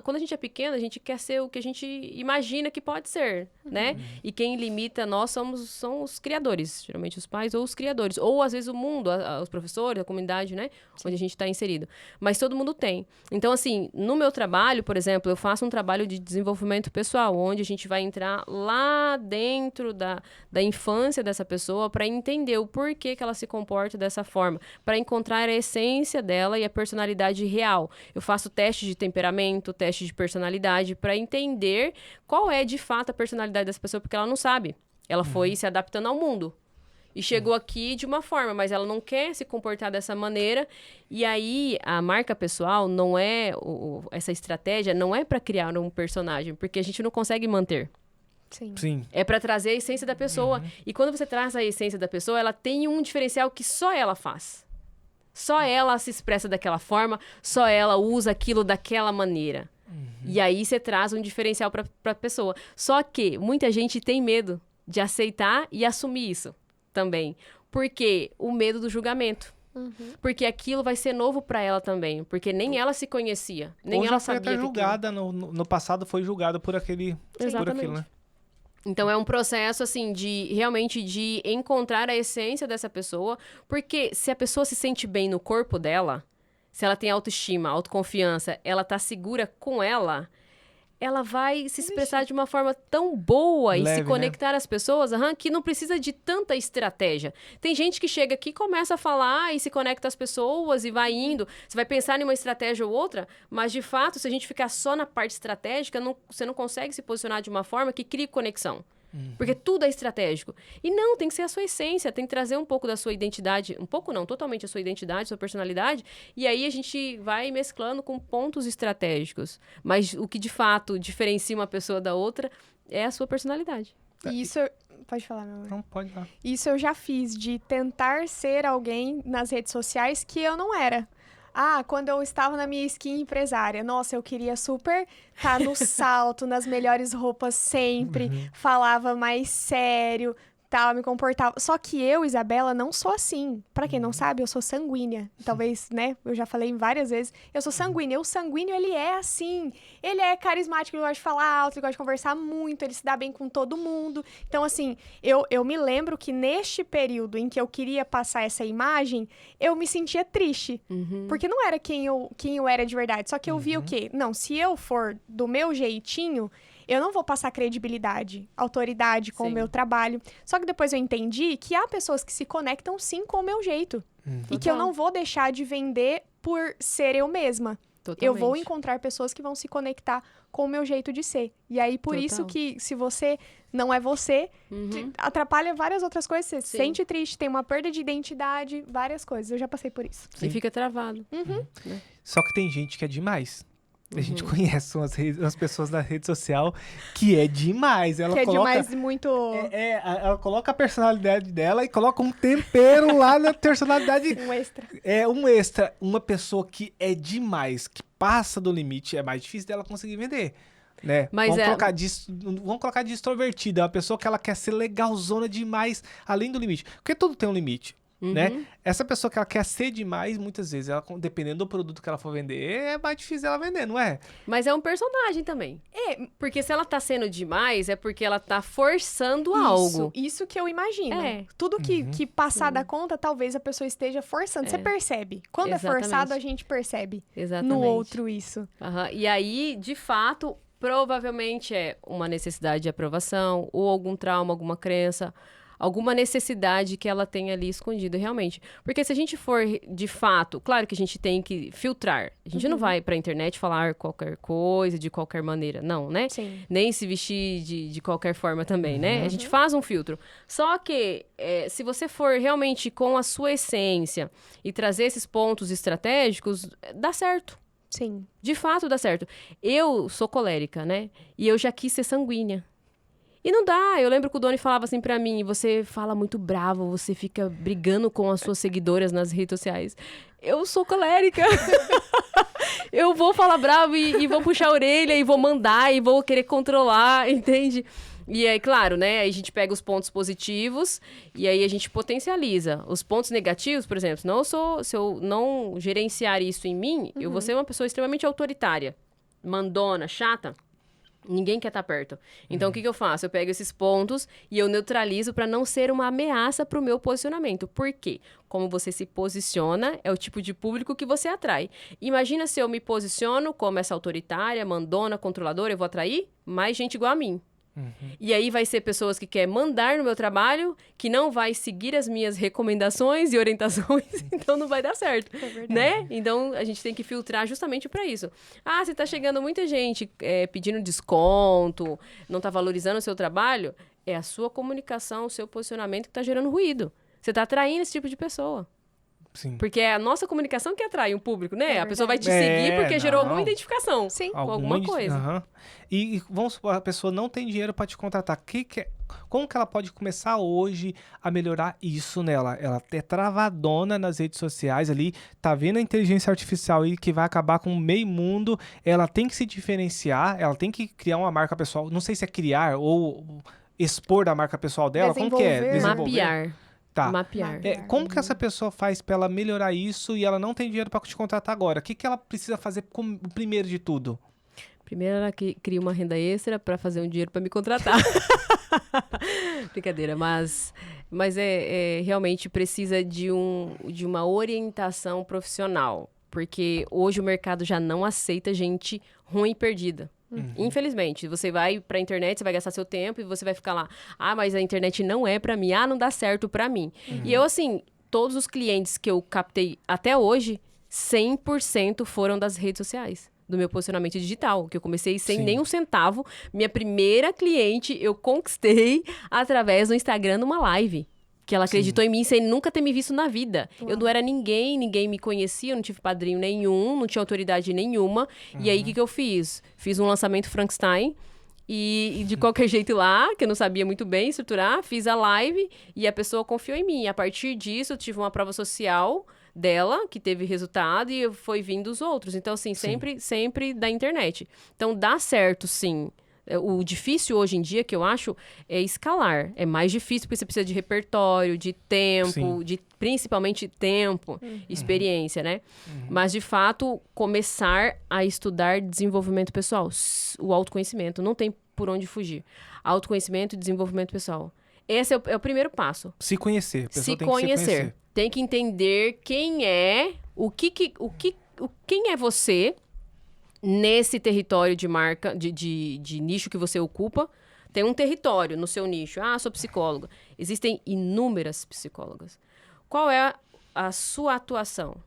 Quando a gente é pequena, a gente quer ser o que a gente imagina que pode ser, né? E quem limita nós são os criadores, geralmente os pais ou os criadores. Ou, às vezes, o mundo, os professores, a comunidade, né? Sim. Onde a gente está inserido. Mas todo mundo tem. Então, assim, no meu trabalho, por exemplo, eu faço um trabalho de desenvolvimento pessoal, onde a gente vai entrar lá dentro da infância dessa pessoa para entender o porquê que ela se comporta dessa forma, para encontrar a essência dela e a personalidade real. Eu faço teste de temperamento, teste de personalidade para entender qual é de fato a personalidade dessa pessoa, porque ela não sabe. Ela foi se adaptando ao mundo. E chegou aqui de uma forma, mas ela não quer se comportar dessa maneira. E aí, a marca pessoal não é... essa estratégia não é para criar um personagem, porque a gente não consegue manter. Sim. É para trazer a essência da pessoa. E quando você traz a essência da pessoa, ela tem um diferencial que só ela faz. Só ela se expressa daquela forma, só ela usa aquilo daquela maneira. E aí você traz um diferencial para a pessoa. Só que muita gente tem medo de aceitar e assumir isso também. Porque o medo do julgamento. Porque aquilo vai ser novo para ela também. Porque nem ela se conhecia. Nem Ou ela já foi sabia até julgada, no passado foi julgada por aquele... Exatamente. Por aquilo, né? Então, é um processo, assim, realmente de encontrar a essência dessa pessoa. Porque se a pessoa se sente bem no corpo dela, se ela tem autoestima, autoconfiança, ela tá segura com ela vai se expressar de uma forma tão boa e se conectar às pessoas, que não precisa de tanta estratégia. Tem gente que chega aqui, começa a falar e se conecta às pessoas e vai indo. Você vai pensar em uma estratégia ou outra, mas de fato, se a gente ficar só na parte estratégica, você não consegue se posicionar de uma forma que crie conexão. Porque tudo é estratégico. E não, tem que ser a sua essência, tem que trazer um pouco da sua identidade, um pouco não, totalmente a sua identidade, sua personalidade, e aí a gente vai mesclando com pontos estratégicos. Mas o que de fato diferencia uma pessoa da outra é a sua personalidade. E isso... Pode falar, meu amor. Não, pode falar. Isso eu já fiz, de tentar ser alguém nas redes sociais que eu não era. Quando eu estava na minha skin empresária, nossa, eu queria super estar no salto, nas melhores roupas sempre, falava mais sério, tal, me comportava. Só que eu, Isabela, não sou assim. Pra quem não sabe, eu sou sanguínea. Talvez, né, eu já falei várias vezes, eu sou sanguínea. O sanguíneo, ele é assim. Ele é carismático, ele gosta de falar alto, ele gosta de conversar muito, ele se dá bem com todo mundo. Então, assim, eu me lembro que neste período em que eu queria passar essa imagem, eu me sentia triste. Porque não era quem eu era de verdade. Só que eu via o quê? Não, se eu for do meu jeitinho, eu não vou passar credibilidade, autoridade com o meu trabalho. Só que depois eu entendi que há pessoas que se conectam sim com o meu jeito. E que eu não vou deixar de vender por ser eu mesma. Totalmente. Eu vou encontrar pessoas que vão se conectar com o meu jeito de ser. E aí, por isso que se você não é você, atrapalha várias outras coisas. Você se sente triste, tem uma perda de identidade, várias coisas. Eu já passei por isso. E fica travado. Só que tem gente que é demais. A gente conhece umas pessoas na rede social que é demais. Ela que coloca, é demais muito... ela coloca a personalidade dela e coloca um tempero lá na personalidade. Um extra. É um extra. Uma pessoa que é demais, que passa do limite, é mais difícil dela conseguir vender. Né? Mas vamos colocar de extrovertida. É uma pessoa que ela quer ser legalzona demais, além do limite. Porque tudo tem um limite. Né? Essa pessoa que ela quer ser demais, muitas vezes, ela, dependendo do produto que ela for vender, é mais difícil ela vender, não é? Mas é um personagem também. Porque se ela tá sendo demais, é porque ela tá forçando algo. Isso que eu imagino. Tudo que passar da conta, talvez a pessoa esteja forçando. Você percebe. Quando é forçado, a gente percebe. Exatamente. No outro isso. E aí, de fato, provavelmente é uma necessidade de aprovação, ou algum trauma, alguma crença, alguma necessidade que ela tem ali escondida, realmente. Porque se a gente for, de fato, claro que a gente tem que filtrar. A gente não vai pra internet falar qualquer coisa, de qualquer maneira, não, né? Sim. Nem se vestir de qualquer forma também, né? A gente faz um filtro. Só que, se você for realmente com a sua essência e trazer esses pontos estratégicos, dá certo. Sim. De fato, dá certo. Eu sou colérica, né? E eu já quis ser sanguínea. E não dá, eu lembro que o Doni falava assim pra mim, você fala muito bravo, você fica brigando com as suas seguidoras nas redes sociais. Eu sou colérica. Eu vou falar bravo e vou puxar a orelha e vou mandar e vou querer controlar, entende? E aí, claro, né, aí a gente pega os pontos positivos e aí a gente potencializa. Os pontos negativos, por exemplo, se eu não gerenciar isso em mim, eu vou ser uma pessoa extremamente autoritária, mandona, chata. Ninguém quer estar perto. Então, o que eu faço? Eu pego esses pontos e eu neutralizo para não ser uma ameaça para o meu posicionamento. Por quê? Como você se posiciona, é o tipo de público que você atrai. Imagina se eu me posiciono como essa autoritária, mandona, controladora, eu vou atrair mais gente igual a mim. E aí vai ser pessoas que querem mandar no meu trabalho, que não vai seguir as minhas recomendações e orientações, então não vai dar certo, né? Então a gente tem que filtrar justamente para isso. Se tá chegando muita gente pedindo desconto, não tá valorizando o seu trabalho, é a sua comunicação, o seu posicionamento que tá gerando ruído. você tá atraindo esse tipo de pessoa. Sim. Porque é a nossa comunicação que atrai um público, né? É a pessoa vai te verdade. seguir porque gerou alguma identificação. Sim. Com alguma coisa. Aham. E vamos supor, a pessoa não tem dinheiro para te contratar. Como que ela pode começar hoje a melhorar isso nela? Ela é travadona nas redes sociais ali, tá vendo a inteligência artificial aí que vai acabar com o meio mundo. Ela tem que se diferenciar, ela tem que criar uma marca pessoal. Não sei se é criar ou expor a marca pessoal dela. Como que é? Desenvolver. Mapear. Tá. Mapear. Como que essa pessoa faz pra ela melhorar isso e ela não tem dinheiro pra te contratar agora? O que ela precisa fazer primeiro de tudo? Primeiro ela cria uma renda extra para fazer um dinheiro para me contratar. Brincadeira, mas realmente precisa de uma orientação profissional. Porque hoje o mercado já não aceita gente ruim e perdida. Infelizmente, você vai pra internet, você vai gastar seu tempo e você vai ficar lá, mas a internet não é pra mim, não dá certo pra mim. E eu, assim, todos os clientes que eu captei até hoje, 100% foram das redes sociais, do meu posicionamento digital, que eu comecei sem nenhum centavo. Minha primeira cliente eu conquistei através do Instagram numa live. Que ela acreditou em mim sem nunca ter me visto na vida. Eu não era ninguém me conhecia, eu não tive padrinho nenhum, não tinha autoridade nenhuma. E aí, o que eu fiz? Fiz um lançamento Frankenstein e de qualquer jeito lá, que eu não sabia muito bem estruturar, fiz a live e a pessoa confiou em mim. A partir disso, eu tive uma prova social dela, que teve resultado, e foi vindo os outros. Então, assim, sempre da internet. Então, dá certo, sim. O difícil hoje em dia, que eu acho, é escalar. É mais difícil porque você precisa de repertório, de tempo, principalmente tempo, experiência, né? Mas, de fato, começar a estudar desenvolvimento pessoal. O autoconhecimento. Não tem por onde fugir. Autoconhecimento e desenvolvimento pessoal. Esse é o primeiro passo. Se conhecer. A pessoa Se tem que se conhecer. Tem que entender quem é, quem é você nesse território de marca, de nicho que você ocupa. Tem um território no seu nicho. Sou psicóloga. Existem inúmeras psicólogas. Qual é a sua atuação?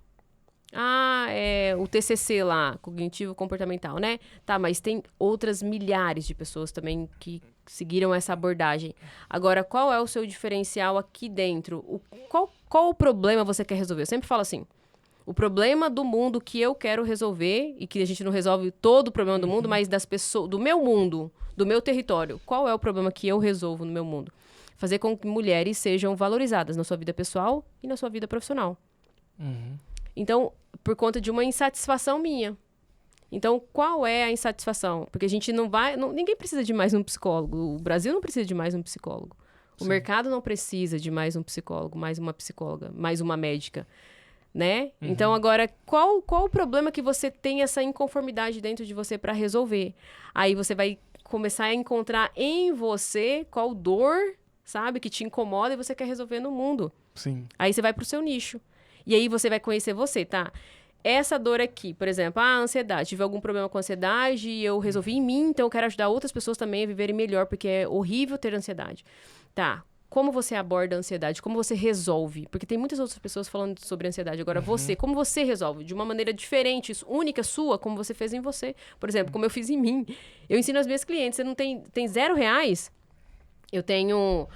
É o TCC lá, cognitivo comportamental, né? Tá, mas tem outras milhares de pessoas também que seguiram essa abordagem. Agora, qual é o seu diferencial aqui dentro? Qual o problema você quer resolver? Eu sempre falo assim, o problema do mundo que eu quero resolver, e que a gente não resolve todo o problema do mundo, mas das pessoas, do meu mundo, do meu território. Qual é o problema que eu resolvo no meu mundo? Fazer com que mulheres sejam valorizadas na sua vida pessoal e na sua vida profissional. Então, por conta de uma insatisfação minha. Então, qual é a insatisfação? Porque a gente ninguém precisa de mais um psicólogo. O Brasil não precisa de mais um psicólogo. O mercado não precisa de mais um psicólogo, mais uma psicóloga, mais uma médica. Né? Então, agora, qual o problema que você tem essa inconformidade dentro de você para resolver? Aí você vai começar a encontrar em você qual dor, sabe, que te incomoda e você quer resolver no mundo. Sim. Aí você vai pro seu nicho. E aí você vai conhecer você, tá? Essa dor aqui, por exemplo, a ansiedade. Tive algum problema com ansiedade e eu resolvi em mim, então eu quero ajudar outras pessoas também a viverem melhor, porque é horrível ter ansiedade. Tá. Como você aborda a ansiedade? Como você resolve? Porque tem muitas outras pessoas falando sobre ansiedade. Agora, como você resolve? De uma maneira diferente, única, sua, como você fez em você. Por exemplo, como eu fiz em mim. Eu ensino às minhas clientes, você não tem R$0, eu tenho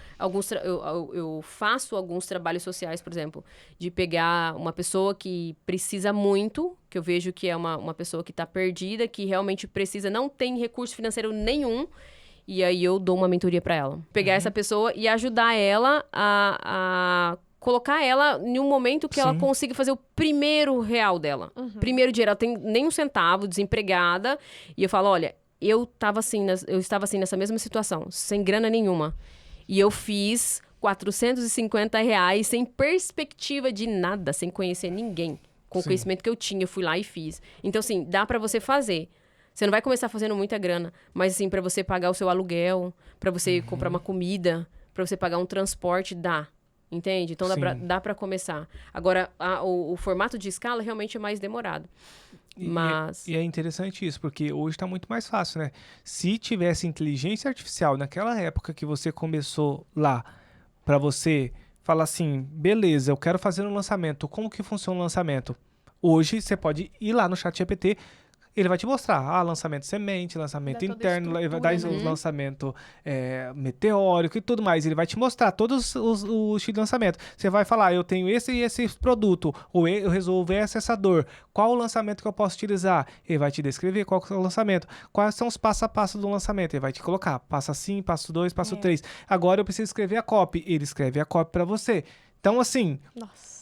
eu faço alguns trabalhos sociais, por exemplo, de pegar uma pessoa que precisa muito, que eu vejo que é uma pessoa que está perdida, que realmente precisa, não tem recurso financeiro nenhum, e aí eu dou uma mentoria para ela. Pegar essa pessoa e ajudar ela a colocar ela em um momento que ela consiga fazer o primeiro real dela. Primeiro dinheiro, ela tem nem um centavo, desempregada. E eu falo, olha, eu estava assim nessa mesma situação, sem grana nenhuma. E eu fiz R$450 sem perspectiva de nada, sem conhecer ninguém. Com o conhecimento que eu tinha, eu fui lá e fiz. Então, assim, dá para você fazer. Você não vai começar fazendo muita grana, mas assim, para você pagar o seu aluguel, para você comprar uma comida, para você pagar um transporte, dá. Entende? Então dá para começar. Agora, o formato de escala realmente é mais demorado. Mas... E é interessante isso, porque hoje está muito mais fácil, né? Se tivesse inteligência artificial naquela época que você começou lá, para você falar assim, beleza, eu quero fazer um lançamento, como que funciona o lançamento? Hoje você pode ir lá no ChatGPT, ele vai te mostrar, lançamento semente, lançamento Dá toda a interno, ele vai dar estrutura, o lançamento meteórico e tudo mais. Ele vai te mostrar todos os tipos de lançamento. Você vai falar, eu tenho esse e esse produto, ou eu resolvo essa dor. Qual o lançamento que eu posso utilizar? Ele vai te descrever qual que é o lançamento. Quais são os passo a passo do lançamento? Ele vai te colocar passo assim, passo 2, passo 3. Agora eu preciso escrever a copy. Ele escreve a copy para você. Então, assim,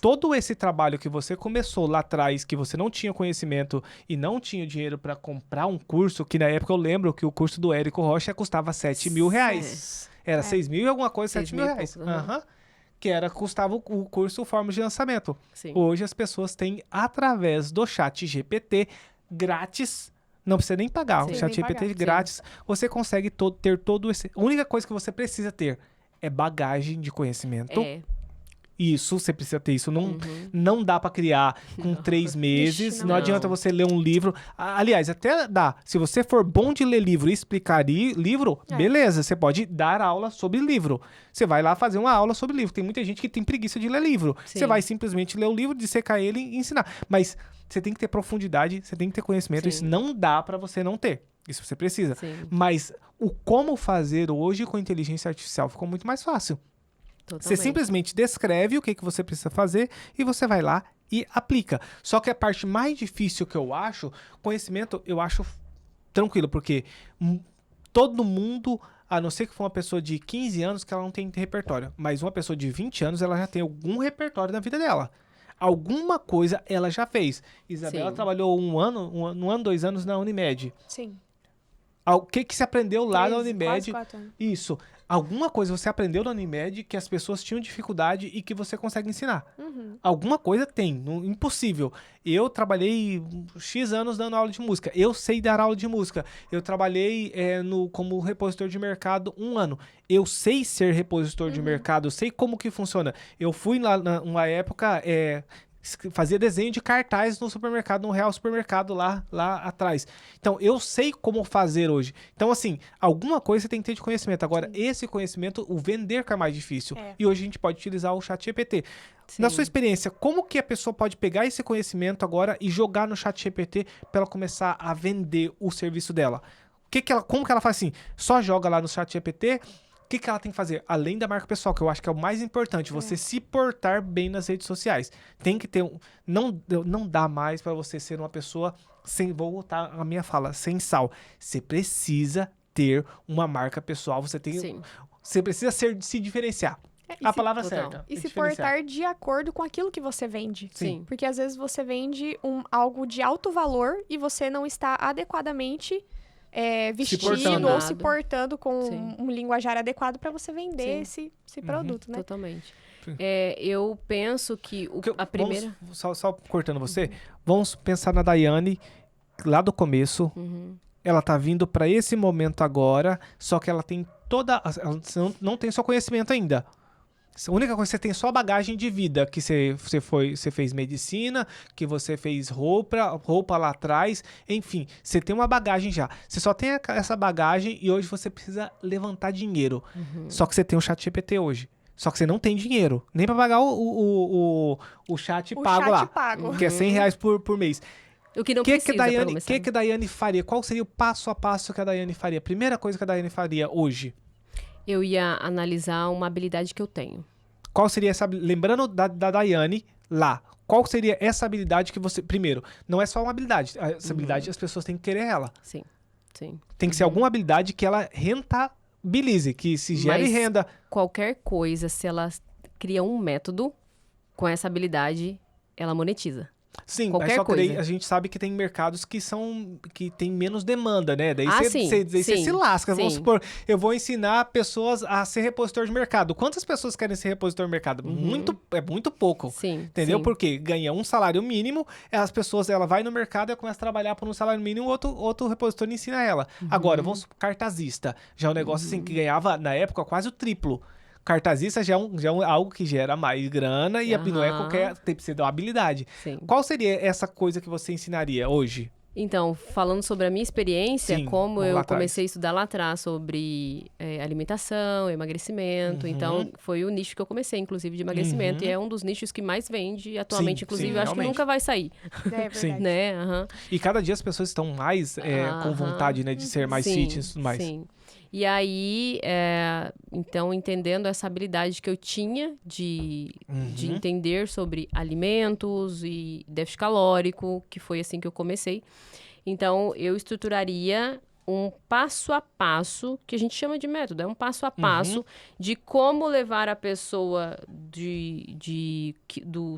todo esse trabalho que você começou lá atrás, que você não tinha conhecimento e não tinha dinheiro para comprar um curso, que na época eu lembro que o curso do Érico Rocha custava R$7.000. Era 6 mil e alguma coisa, 7 mil reais. Que custava o curso Fórmula de Lançamento. Sim. Hoje as pessoas têm, através do ChatGPT, grátis. Não precisa nem pagar. Sim. O ChatGPT grátis. Você consegue ter todo esse... A única coisa que você precisa ter é bagagem de conhecimento. Isso, você precisa ter isso. Não dá pra criar com 3 meses. Ixi, não adianta você ler um livro. Aliás, até dá. Se você for bom de ler livro e explicar livro, beleza. Você pode dar aula sobre livro. Você vai lá fazer uma aula sobre livro. Tem muita gente que tem preguiça de ler livro. Sim. Você vai simplesmente ler o livro, dissecar ele e ensinar. Mas você tem que ter profundidade, você tem que ter conhecimento. Sim. Isso não dá pra você não ter. Isso você precisa. Sim. Mas o como fazer hoje com inteligência artificial ficou muito mais fácil. Você simplesmente descreve o que você precisa fazer e você vai lá e aplica. Só que a parte mais difícil que eu acho, conhecimento, eu acho tranquilo, porque todo mundo, a não ser que for uma pessoa de 15 anos que ela não tem repertório, mas uma pessoa de 20 anos, ela já tem algum repertório na vida dela. Alguma coisa ela já fez. Isabela trabalhou um ano, 2 anos na Unimed. Sim. O que você aprendeu lá na 13, Unimed? quase 4 anos. Isso. Alguma coisa você aprendeu na Unimed que as pessoas tinham dificuldade e que você consegue ensinar. Alguma coisa tem. Impossível. Eu trabalhei X anos dando aula de música. Eu sei dar aula de música. Eu trabalhei como repositor de mercado 1 ano. Eu sei ser repositor de mercado. Eu sei como que funciona. Eu fui lá numa época... fazia desenho de cartaz no supermercado, no Real Supermercado lá atrás. Então, eu sei como fazer hoje. Então, assim, alguma coisa você tem que ter de conhecimento. Agora, esse conhecimento, o vender que é mais difícil. E hoje a gente pode utilizar o ChatGPT. Na sua experiência, como que a pessoa pode pegar esse conhecimento agora e jogar no ChatGPT para ela começar a vender o serviço dela? Como que ela faz assim? Só joga lá no ChatGPT... O que ela tem que fazer? Além da marca pessoal, que eu acho que é o mais importante, você se portar bem nas redes sociais. Tem que ter não dá mais para você ser uma pessoa vou voltar a minha fala, sem sal. Você precisa ter uma marca pessoal, você precisa se diferenciar. A palavra certa. E se portar de acordo com aquilo que você vende. Sim. Porque às vezes você vende algo de alto valor e você não está adequadamente... vestindo ou se portando com um linguajar adequado para você vender esse produto, né? Totalmente. Eu penso que a primeira... Só cortando você, vamos pensar na Daiane, lá do começo. Ela tá vindo para esse momento agora, só que ela tem ela não tem só conhecimento ainda. A única coisa que você tem é só bagagem de vida, que você fez medicina, que você fez roupa lá atrás, enfim, você tem uma bagagem já. Você só tem essa bagagem e hoje você precisa levantar dinheiro. Só que você tem o ChatGPT hoje. Só que você não tem dinheiro, nem para pagar o chat pago lá, que é R$100 por mês. O que não precisa pra começar. O que a Daiane faria? Qual seria o passo a passo que a Daiane faria? Primeira coisa que a Daiane faria hoje? Eu ia analisar uma habilidade que eu tenho. Qual seria essa... Lembrando da Daiane lá, qual seria essa habilidade que você... Primeiro, não é só uma habilidade. Essa habilidade as pessoas têm que querer ela. Sim. Tem que ser alguma habilidade que ela rentabilize, que se gere renda. Qualquer coisa, se ela cria um método com essa habilidade, ela monetiza. Sim, qualquer mas só que coisa. daí a gente sabe que tem mercados que tem menos demanda, né? Daí sim, você se lasca. sim. Vamos supor, eu vou ensinar pessoas a ser repositor de mercado. Quantas pessoas querem ser repositor de mercado? É muito pouco. Sim, entendeu? sim. Porque ganha um salário mínimo, as pessoas, ela vai no mercado e começa a trabalhar por um salário mínimo, outro repositor ensina ela. Agora, vamos supor, cartazista. Já é um negócio assim que ganhava, na época, quase o triplo. Cartazista já é algo que gera mais grana e não é qualquer... Tem que ser uma habilidade. Sim. Qual seria essa coisa que você ensinaria hoje? Então, falando sobre a minha experiência, Sim, como vamos eu lá atrás. comecei a estudar lá atrás sobre alimentação, emagrecimento, então foi o nicho que eu comecei, inclusive, de emagrecimento, e é um dos nichos que mais vende atualmente, Sim, inclusive, sim, eu acho que realmente. nunca vai sair, É verdade. Sim. né? Aham. E cada dia as pessoas estão mais com vontade, né, de ser mais Sim, fitness e tudo mais. sim. E aí, então, entendendo essa habilidade que eu tinha de entender sobre alimentos e déficit calórico, que foi assim que eu comecei, então eu estruturaria um passo a passo, que a gente chama de método, é um passo a passo de como levar a pessoa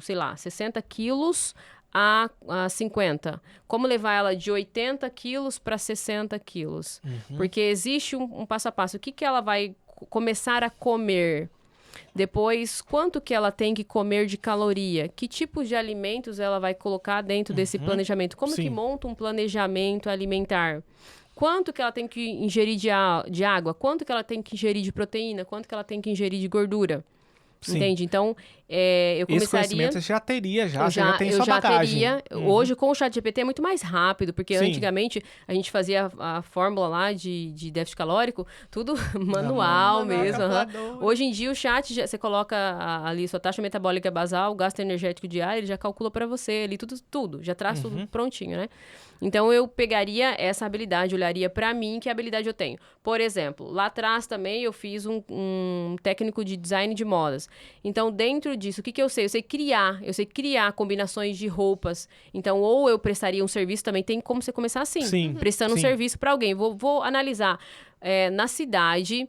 sei lá, 60 quilos a 50. Como levar ela de 80 quilos para 60 quilos. Porque existe um passo a passo. O que ela vai começar a comer? Depois, quanto que ela tem que comer de caloria? Que tipos de alimentos ela vai colocar dentro desse planejamento? Como que monta um planejamento alimentar? Quanto que ela tem que ingerir de água? Quanto que ela tem que ingerir de proteína? Quanto que ela tem que ingerir de gordura? Sim. Entende? Então, eu começaria... Esse conhecimento você já teria, Eu você já tem sua bagagem. Hoje, com o ChatGPT, é muito mais rápido, porque Sim. antigamente a gente fazia a fórmula lá de déficit calórico, tudo manual mesmo. Hoje em dia, o chat, você coloca ali sua taxa metabólica basal, gasto energético diário, ele já calcula para você ali tudo, já traz tudo prontinho, né? Então, eu pegaria essa habilidade, olharia para mim, que habilidade eu tenho. Por exemplo, lá atrás também eu fiz um técnico de design de modas. Então, dentro disso, o que eu sei? Eu sei criar combinações de roupas. Então, ou eu prestaria um serviço, também tem como você começar assim, Sim, prestando um sim. serviço para alguém. Vou analisar na cidade...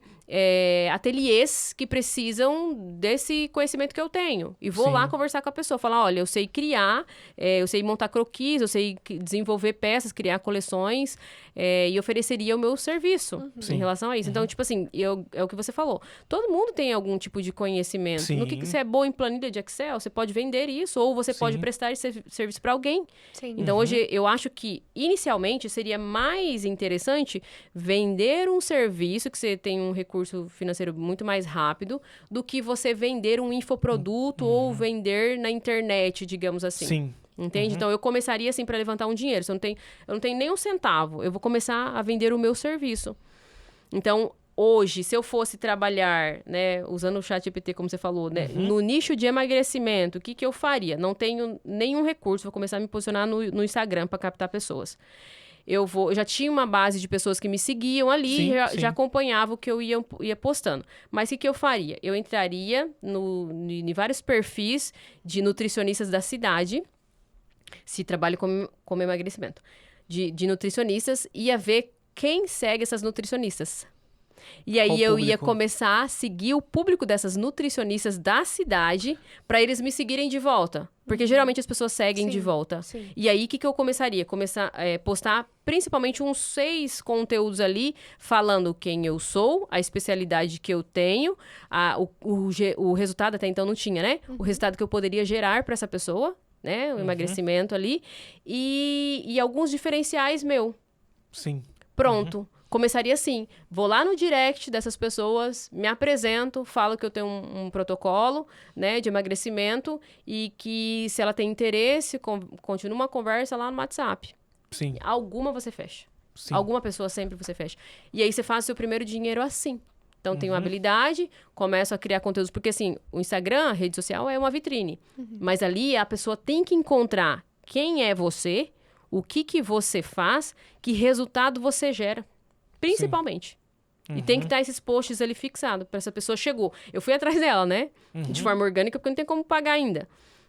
ateliês que precisam desse conhecimento que eu tenho. E vou Sim. lá conversar com a pessoa. Falar, olha, eu sei criar, eu sei montar croquis, eu sei desenvolver peças, criar coleções, e ofereceria o meu serviço em relação a isso. Então, tipo assim, é o que você falou. Todo mundo tem algum tipo de conhecimento. Sim. No que você é bom em planilha de Excel, você pode vender isso, ou você pode prestar esse serviço para alguém. Sim. Então, hoje, eu acho que, inicialmente, seria mais interessante vender um serviço, que você tem um recurso financeiro muito mais rápido, do que você vender um infoproduto ou vender na internet, digamos assim. Sim. Entende? Então, eu começaria, assim, para levantar um dinheiro. Se eu não tenho nem um centavo, eu vou começar a vender o meu serviço. Então, hoje, se eu fosse trabalhar, né, usando o ChatGPT, como você falou, né, no nicho de emagrecimento, o que eu faria? Não tenho nenhum recurso, vou começar a me posicionar no Instagram para captar pessoas. Eu já tinha uma base de pessoas que me seguiam ali, já acompanhava o que eu ia postando. Mas o que eu faria? Eu entraria em vários perfis de nutricionistas da cidade, se trabalho com emagrecimento, de nutricionistas, ia ver quem segue essas nutricionistas. E aí eu ia começar a seguir o público dessas nutricionistas da cidade para eles me seguirem de volta. Porque geralmente as pessoas seguem de volta. Sim. E aí, o que eu começaria? Começar a postar principalmente uns 6 conteúdos ali, falando quem eu sou, a especialidade que eu tenho, o resultado até então não tinha, né? O resultado que eu poderia gerar para essa pessoa, né? O emagrecimento ali. E alguns diferenciais meu. Sim. Pronto. Começaria assim, vou lá no direct dessas pessoas, me apresento, falo que eu tenho um protocolo, né, de emagrecimento e que se ela tem interesse, continua uma conversa lá no WhatsApp. Sim. Alguma você fecha. Sim. Alguma pessoa sempre você fecha. E aí você faz o seu primeiro dinheiro assim. Então, tenho habilidade, começo a criar conteúdos. Porque, assim, o Instagram, a rede social, é uma vitrine. Mas ali a pessoa tem que encontrar quem é você, o que você faz, que resultado você gera. Principalmente. E tem que estar esses posts ali fixados para essa pessoa chegou. Eu fui atrás dela, né? De forma orgânica, porque não tem como pagar ainda.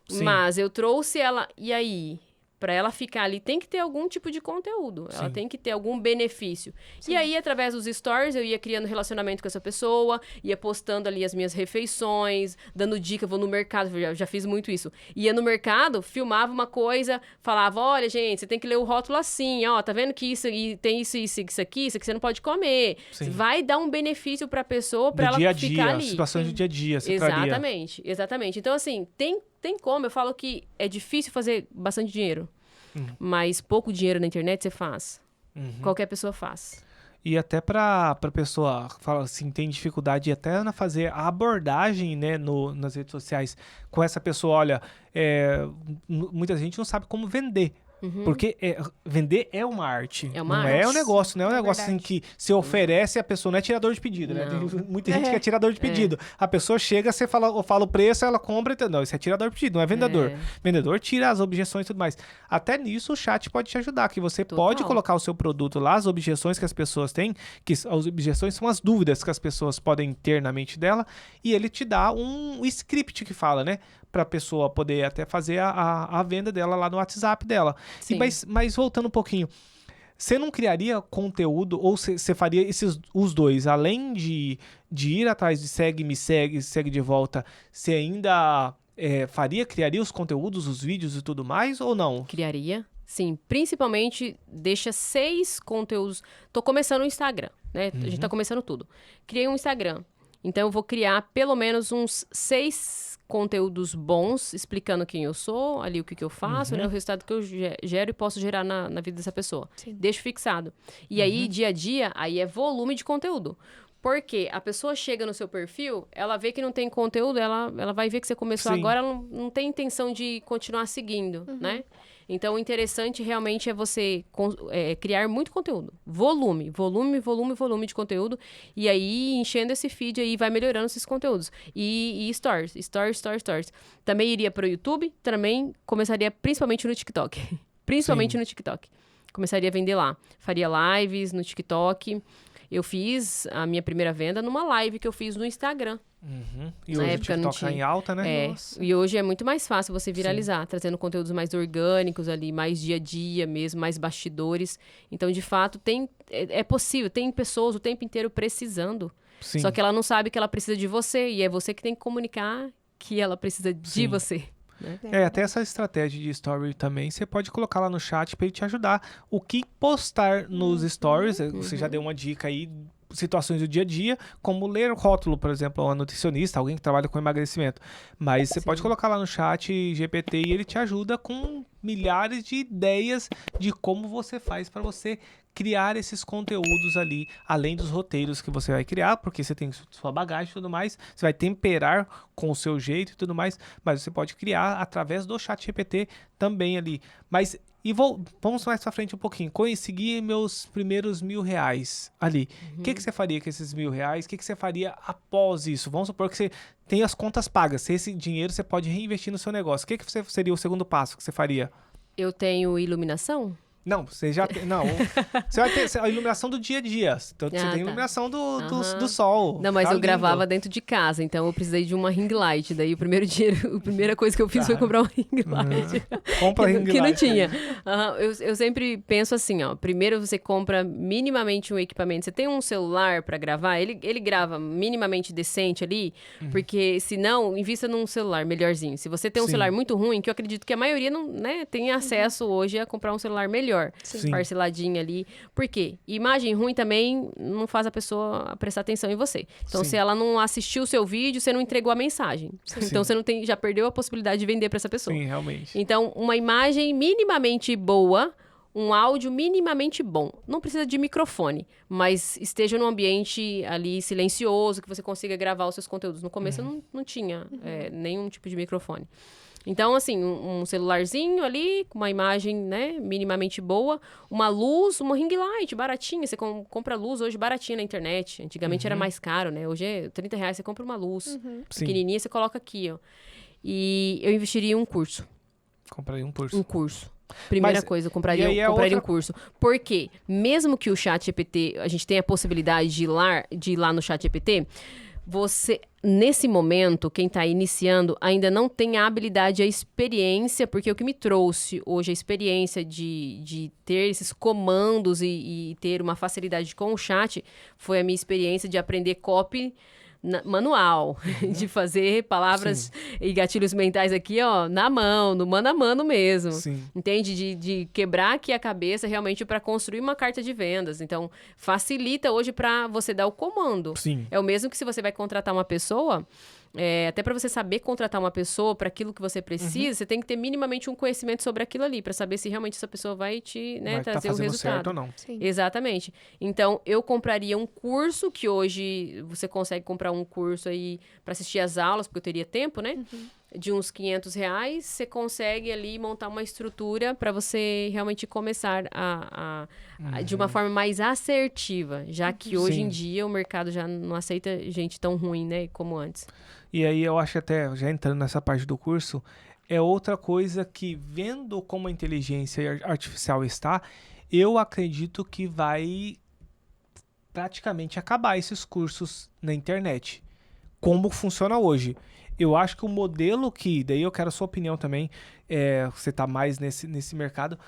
Sim. Mas eu trouxe ela... E aí... Para ela ficar ali, tem que ter algum tipo de conteúdo. Ela tem que ter algum benefício. Sim. E aí, através dos stories, eu ia criando relacionamento com essa pessoa, ia postando ali as minhas refeições, dando dica, vou no mercado, já fiz muito isso. Ia no mercado, filmava uma coisa, falava, olha, gente, você tem que ler o rótulo assim, ó, tá vendo que isso e tem isso aqui você não pode comer. Sim. Vai dar um benefício para a pessoa, para ela dia a ficar dia, ali. Situações do dia a dia, você Exatamente, traria. exatamente. Então, assim, tem como, eu falo que é difícil fazer bastante dinheiro. Mas pouco dinheiro na internet você faz. Qualquer pessoa faz. E até pra pessoa fala assim, tem dificuldade até na fazer a abordagem, né, nas redes sociais com essa pessoa, olha, muita gente não sabe como vender. Porque vender é uma arte. É uma não arte. é um negócio, não é um negócio assim verdade. que se oferece a pessoa, não é tirador de pedido, né? Não. Tem muita gente que é tirador de pedido. A pessoa chega, você fala o preço, ela compra, não, isso é tirador de pedido, não é vendedor. Vendedor tira as objeções e tudo mais. Até nisso o chat pode te ajudar, que você pode colocar o seu produto lá, as objeções que as pessoas têm, que as objeções são as dúvidas que as pessoas podem ter na mente dela, e ele te dá um script que fala, né? Pra pessoa poder até fazer a venda dela lá no WhatsApp dela. Sim. Mas voltando um pouquinho, você não criaria conteúdo, ou você faria os dois, além de ir atrás de segue de volta, você ainda criaria os conteúdos, os vídeos e tudo mais, ou não? Criaria. Sim, principalmente deixa 6 conteúdos. Tô começando o Instagram, né? A gente tá começando tudo. Criei um Instagram. Então eu vou criar pelo menos uns 6 conteúdos bons, explicando quem eu sou, ali o que eu faço, né? O resultado que eu gero e posso gerar na vida dessa pessoa. Sim. Deixo fixado. E aí, dia a dia, aí é volume de conteúdo. Porque a pessoa chega no seu perfil, ela vê que não tem conteúdo, ela vai ver que você começou agora, ela não tem intenção de continuar seguindo, né? Então, o interessante realmente é você criar muito conteúdo. Volume de conteúdo. E aí, enchendo esse feed aí, vai melhorando esses conteúdos. E stories. Também iria para o YouTube, também começaria principalmente no TikTok. No TikTok. Começaria a vender lá. Faria lives no TikTok. Eu fiz a minha primeira venda numa live que eu fiz no Instagram. E hoje o TikTok tá em alta, né? Nossa. E hoje é muito mais fácil você viralizar, trazendo conteúdos mais orgânicos ali, mais dia a dia mesmo, mais bastidores. Então, de fato, é possível. Tem pessoas o tempo inteiro precisando. Sim. Só que ela não sabe que ela precisa de você. E é você que tem que comunicar que ela precisa de você. Né? Até essa estratégia de story também, você pode colocar lá no chat para ele te ajudar. O que postar nos stories, você já deu uma dica aí, situações do dia a dia, como ler rótulo, por exemplo, uma nutricionista, alguém que trabalha com emagrecimento. Mas você pode colocar lá no chat GPT e ele te ajuda com milhares de ideias de como você faz para você criar esses conteúdos ali, além dos roteiros que você vai criar, porque você tem sua bagagem e tudo mais, você vai temperar com o seu jeito e tudo mais, mas você pode criar através do chat GPT também ali. Mas, vamos mais pra frente um pouquinho, consegui meus primeiros R$1.000 ali. O que você faria com esses R$1.000? O que você faria após isso? Vamos supor que você tem as contas pagas, esse dinheiro você pode reinvestir no seu negócio. O que seria o segundo passo que você faria? Eu tenho iluminação? Não, você já tem. Não, você vai ter a iluminação do dia a dia. Então, você tem iluminação do sol. Não, mas tá eu lindo. gravava dentro de casa, então eu precisei de uma ring light. Daí a primeira coisa que eu fiz foi comprar uma ring light. Compra ring light. Que não tinha. Eu sempre penso assim, ó. Primeiro você compra minimamente um equipamento. Você tem um celular pra gravar, ele grava minimamente decente ali, porque se não, invista num celular melhorzinho. Se você tem um celular muito ruim, que eu acredito que a maioria não, né, tem acesso hoje a comprar um celular melhor. Sim. Parceladinha ali. Por quê? Imagem ruim também não faz a pessoa prestar atenção em você. Então, se ela não assistiu o seu vídeo, você não entregou a mensagem. Então, você já perdeu a possibilidade de vender para essa pessoa. Sim, realmente. Então, uma imagem minimamente boa, um áudio minimamente bom. Não precisa de microfone, mas esteja num ambiente ali silencioso, que você consiga gravar os seus conteúdos. No começo eu não tinha nenhum tipo de microfone. Então, assim, um celularzinho ali, com uma imagem, né, minimamente boa, uma luz, uma ring light baratinha. Você compra luz hoje baratinha na internet. Antigamente era mais caro, né? Hoje é R$30, você compra uma luz pequenininha, você coloca aqui, ó. E eu investiria em um curso. Compraria um curso. Um curso. Primeira coisa, eu compraria um curso. Porque, mesmo que o chat GPT, a gente tenha a possibilidade de ir lá no chat GPT, você, nesse momento, quem está iniciando ainda não tem a habilidade, a experiência, porque o que me trouxe hoje a experiência de ter esses comandos e ter uma facilidade com o chat foi a minha experiência de aprender copy manual, de fazer palavras e gatilhos mentais aqui, ó, na mão, no mano a mano mesmo. Entende? De quebrar aqui a cabeça realmente para construir uma carta de vendas. Então, facilita hoje para você dar o comando. É o mesmo que se você vai contratar uma pessoa, até para você saber contratar uma pessoa para aquilo que você precisa, você tem que ter minimamente um conhecimento sobre aquilo ali, para saber se realmente essa pessoa vai te trazer o resultado. Certo ou não. Exatamente. Então, eu compraria um curso, que hoje você consegue comprar um curso aí para assistir às aulas, porque eu teria tempo, né? de uns R$500, você consegue ali montar uma estrutura para você realmente começar de uma forma mais assertiva, já que hoje em dia o mercado já não aceita gente tão ruim, né, como antes. E aí eu acho até, já entrando nessa parte do curso, é outra coisa que, vendo como a inteligência artificial está, eu acredito que vai praticamente acabar esses cursos na internet. Como funciona hoje. Eu acho que o modelo que, daí eu quero a sua opinião também, você tá mais nesse mercado,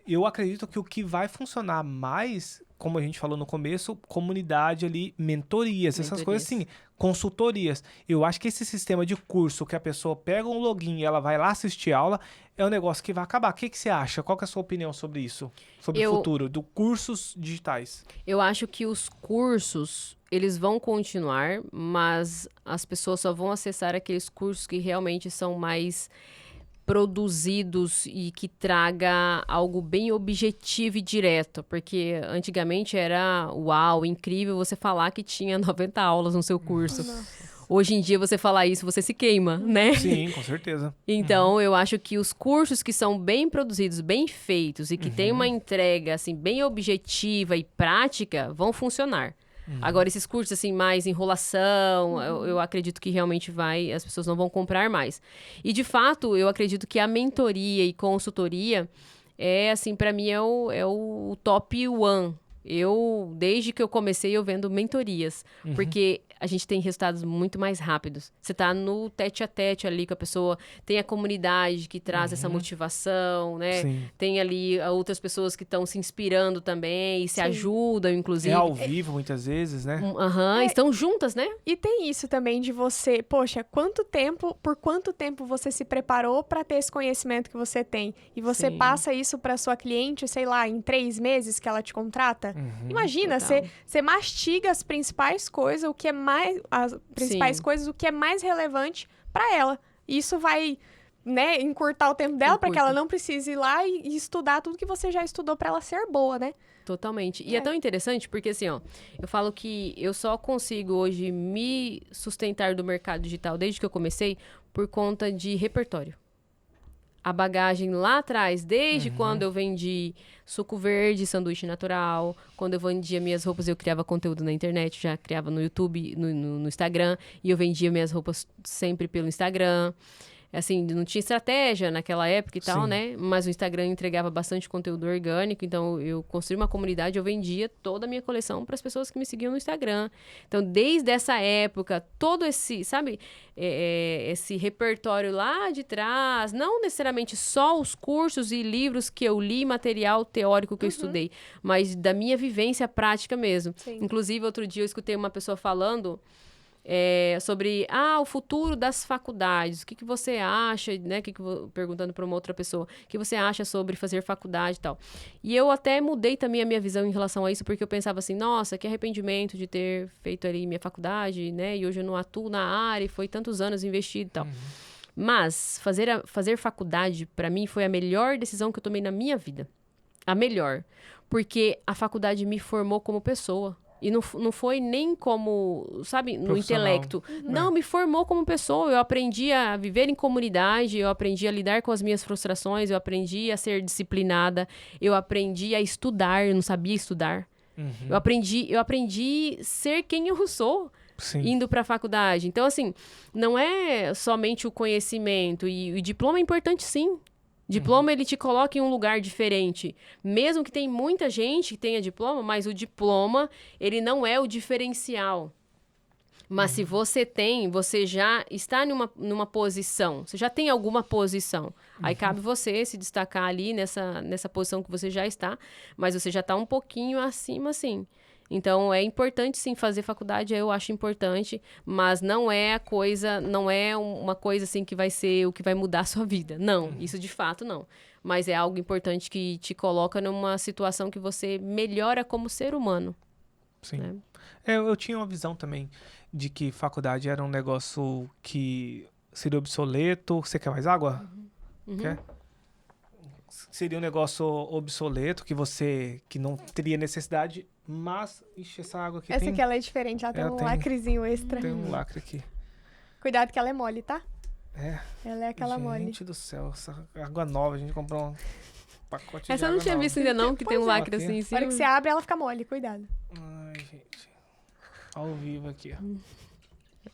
eu acredito que o que vai funcionar mais, como a gente falou no começo, comunidade ali, mentorias, essas coisas assim, consultorias. Eu acho que esse sistema de curso que a pessoa pega um login e ela vai lá assistir aula, é um negócio que vai acabar. O que você acha? Qual que é a sua opinião sobre isso? Sobre o futuro do cursos digitais? Eu acho que os cursos, eles vão continuar, mas as pessoas só vão acessar aqueles cursos que realmente são mais produzidos e que traga algo bem objetivo e direto, porque antigamente era uau, incrível você falar que tinha 90 aulas no seu curso. Nossa. Hoje em dia você falar isso, você se queima, né? Sim, com certeza. Então, eu acho que os cursos que são bem produzidos, bem feitos e que tem uma entrega assim bem objetiva e prática, vão funcionar. Agora, esses cursos, assim, mais enrolação, eu acredito que realmente as pessoas não vão comprar mais. E, de fato, eu acredito que a mentoria e consultoria assim, para mim é o top one. Desde que eu comecei, eu vendo mentorias. Porque a gente tem resultados muito mais rápidos. Você tá no tete-a-tete ali com a pessoa, tem a comunidade que traz essa motivação, né? Sim. Tem ali outras pessoas que estão se inspirando também e se ajudam, inclusive. É ao vivo, muitas vezes, né? Estão juntas, né? E tem isso também de você, poxa, por quanto tempo você se preparou para ter esse conhecimento que você tem? E você passa isso para sua cliente, sei lá, em 3 meses que ela te contrata? Imagina, você mastiga as principais coisas, o que é mais relevante para ela. Isso vai, né, encurtar o tempo dela para que ela não precise ir lá e estudar tudo que você já estudou para ela ser boa, né? Totalmente. E é tão interessante porque, assim, ó, eu falo que eu só consigo hoje me sustentar do mercado digital desde que eu comecei por conta de repertório. A bagagem lá atrás, desde quando eu vendi suco verde, sanduíche natural, quando eu vendia minhas roupas, eu criava conteúdo na internet, já criava no YouTube, no Instagram, e eu vendia minhas roupas sempre pelo Instagram. Assim, não tinha estratégia naquela época e tal, né? Mas o Instagram entregava bastante conteúdo orgânico, então eu construí uma comunidade, eu vendia toda a minha coleção para as pessoas que me seguiam no Instagram. Então, desde essa época, todo esse, sabe, esse repertório lá de trás, não necessariamente só os cursos e livros que eu li, material teórico que eu estudei, mas da minha vivência prática mesmo. Sim. Inclusive, outro dia eu escutei uma pessoa falando sobre o futuro das faculdades. O que você acha, né? Perguntando para uma outra pessoa, o que você acha sobre fazer faculdade e tal. E eu até mudei também a minha visão em relação a isso, porque eu pensava assim, nossa, que arrependimento de ter feito ali minha faculdade, né? E hoje eu não atuo na área e foi tantos anos investido e tal. Mas fazer faculdade, para mim, foi a melhor decisão que eu tomei na minha vida. A melhor. Porque a faculdade me formou como pessoa. E não foi nem como, sabe, no intelecto. Não, me formou como pessoa. Eu aprendi a viver em comunidade, eu aprendi a lidar com as minhas frustrações, eu aprendi a ser disciplinada, eu aprendi a estudar, eu não sabia estudar. Eu aprendi a ser quem eu sou. Indo para a faculdade. Então, assim, não é somente o conhecimento. E o diploma é importante, sim. Diploma, ele te coloca em um lugar diferente. Mesmo que tem muita gente que tenha diploma, mas o diploma, ele não é o diferencial. Mas se você tem, você já está numa posição. Você já tem alguma posição. Aí cabe você se destacar ali nessa posição que você já está. Mas você já está um pouquinho acima, sim. Então, é importante, sim, fazer faculdade, eu acho importante, mas não é uma coisa, assim, que vai ser o que vai mudar a sua vida. Não, isso de fato não. Mas é algo importante que te coloca numa situação que você melhora como ser humano. Sim. Né? Eu tinha uma visão também de que faculdade era um negócio que seria obsoleto. Você quer mais água? Quer? Seria um negócio obsoleto, que não teria necessidade, mas... Ixi, essa água aqui ela é diferente, ela tem um lacrezinho extra. Tem um lacre aqui. Cuidado que ela é mole, tá? Ela é aquela mole. Gente do céu, essa água nova, a gente comprou um pacote Essa de eu não água tinha nova. visto ainda não, que tem um lacre assim em Na cima. hora que você abre, ela fica mole, cuidado. Ai, gente. Ao vivo aqui, ó.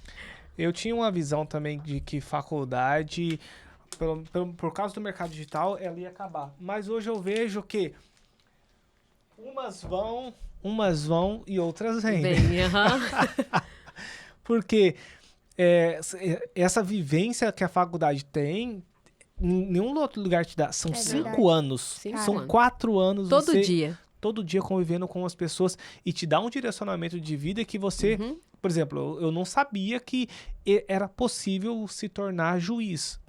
Eu tinha uma visão também de que faculdade, por causa do mercado digital, ela ia acabar. Mas hoje eu vejo que umas vão e outras vêm. Bem, aham. Porque essa vivência que a faculdade tem, nenhum outro lugar te dá. São É 5 verdade. anos. 5 São anos. 4 anos. Todo você, dia. todo dia convivendo com as pessoas e te dá um direcionamento de vida que você... Uhum. Por exemplo, eu não sabia que era possível se tornar juiz.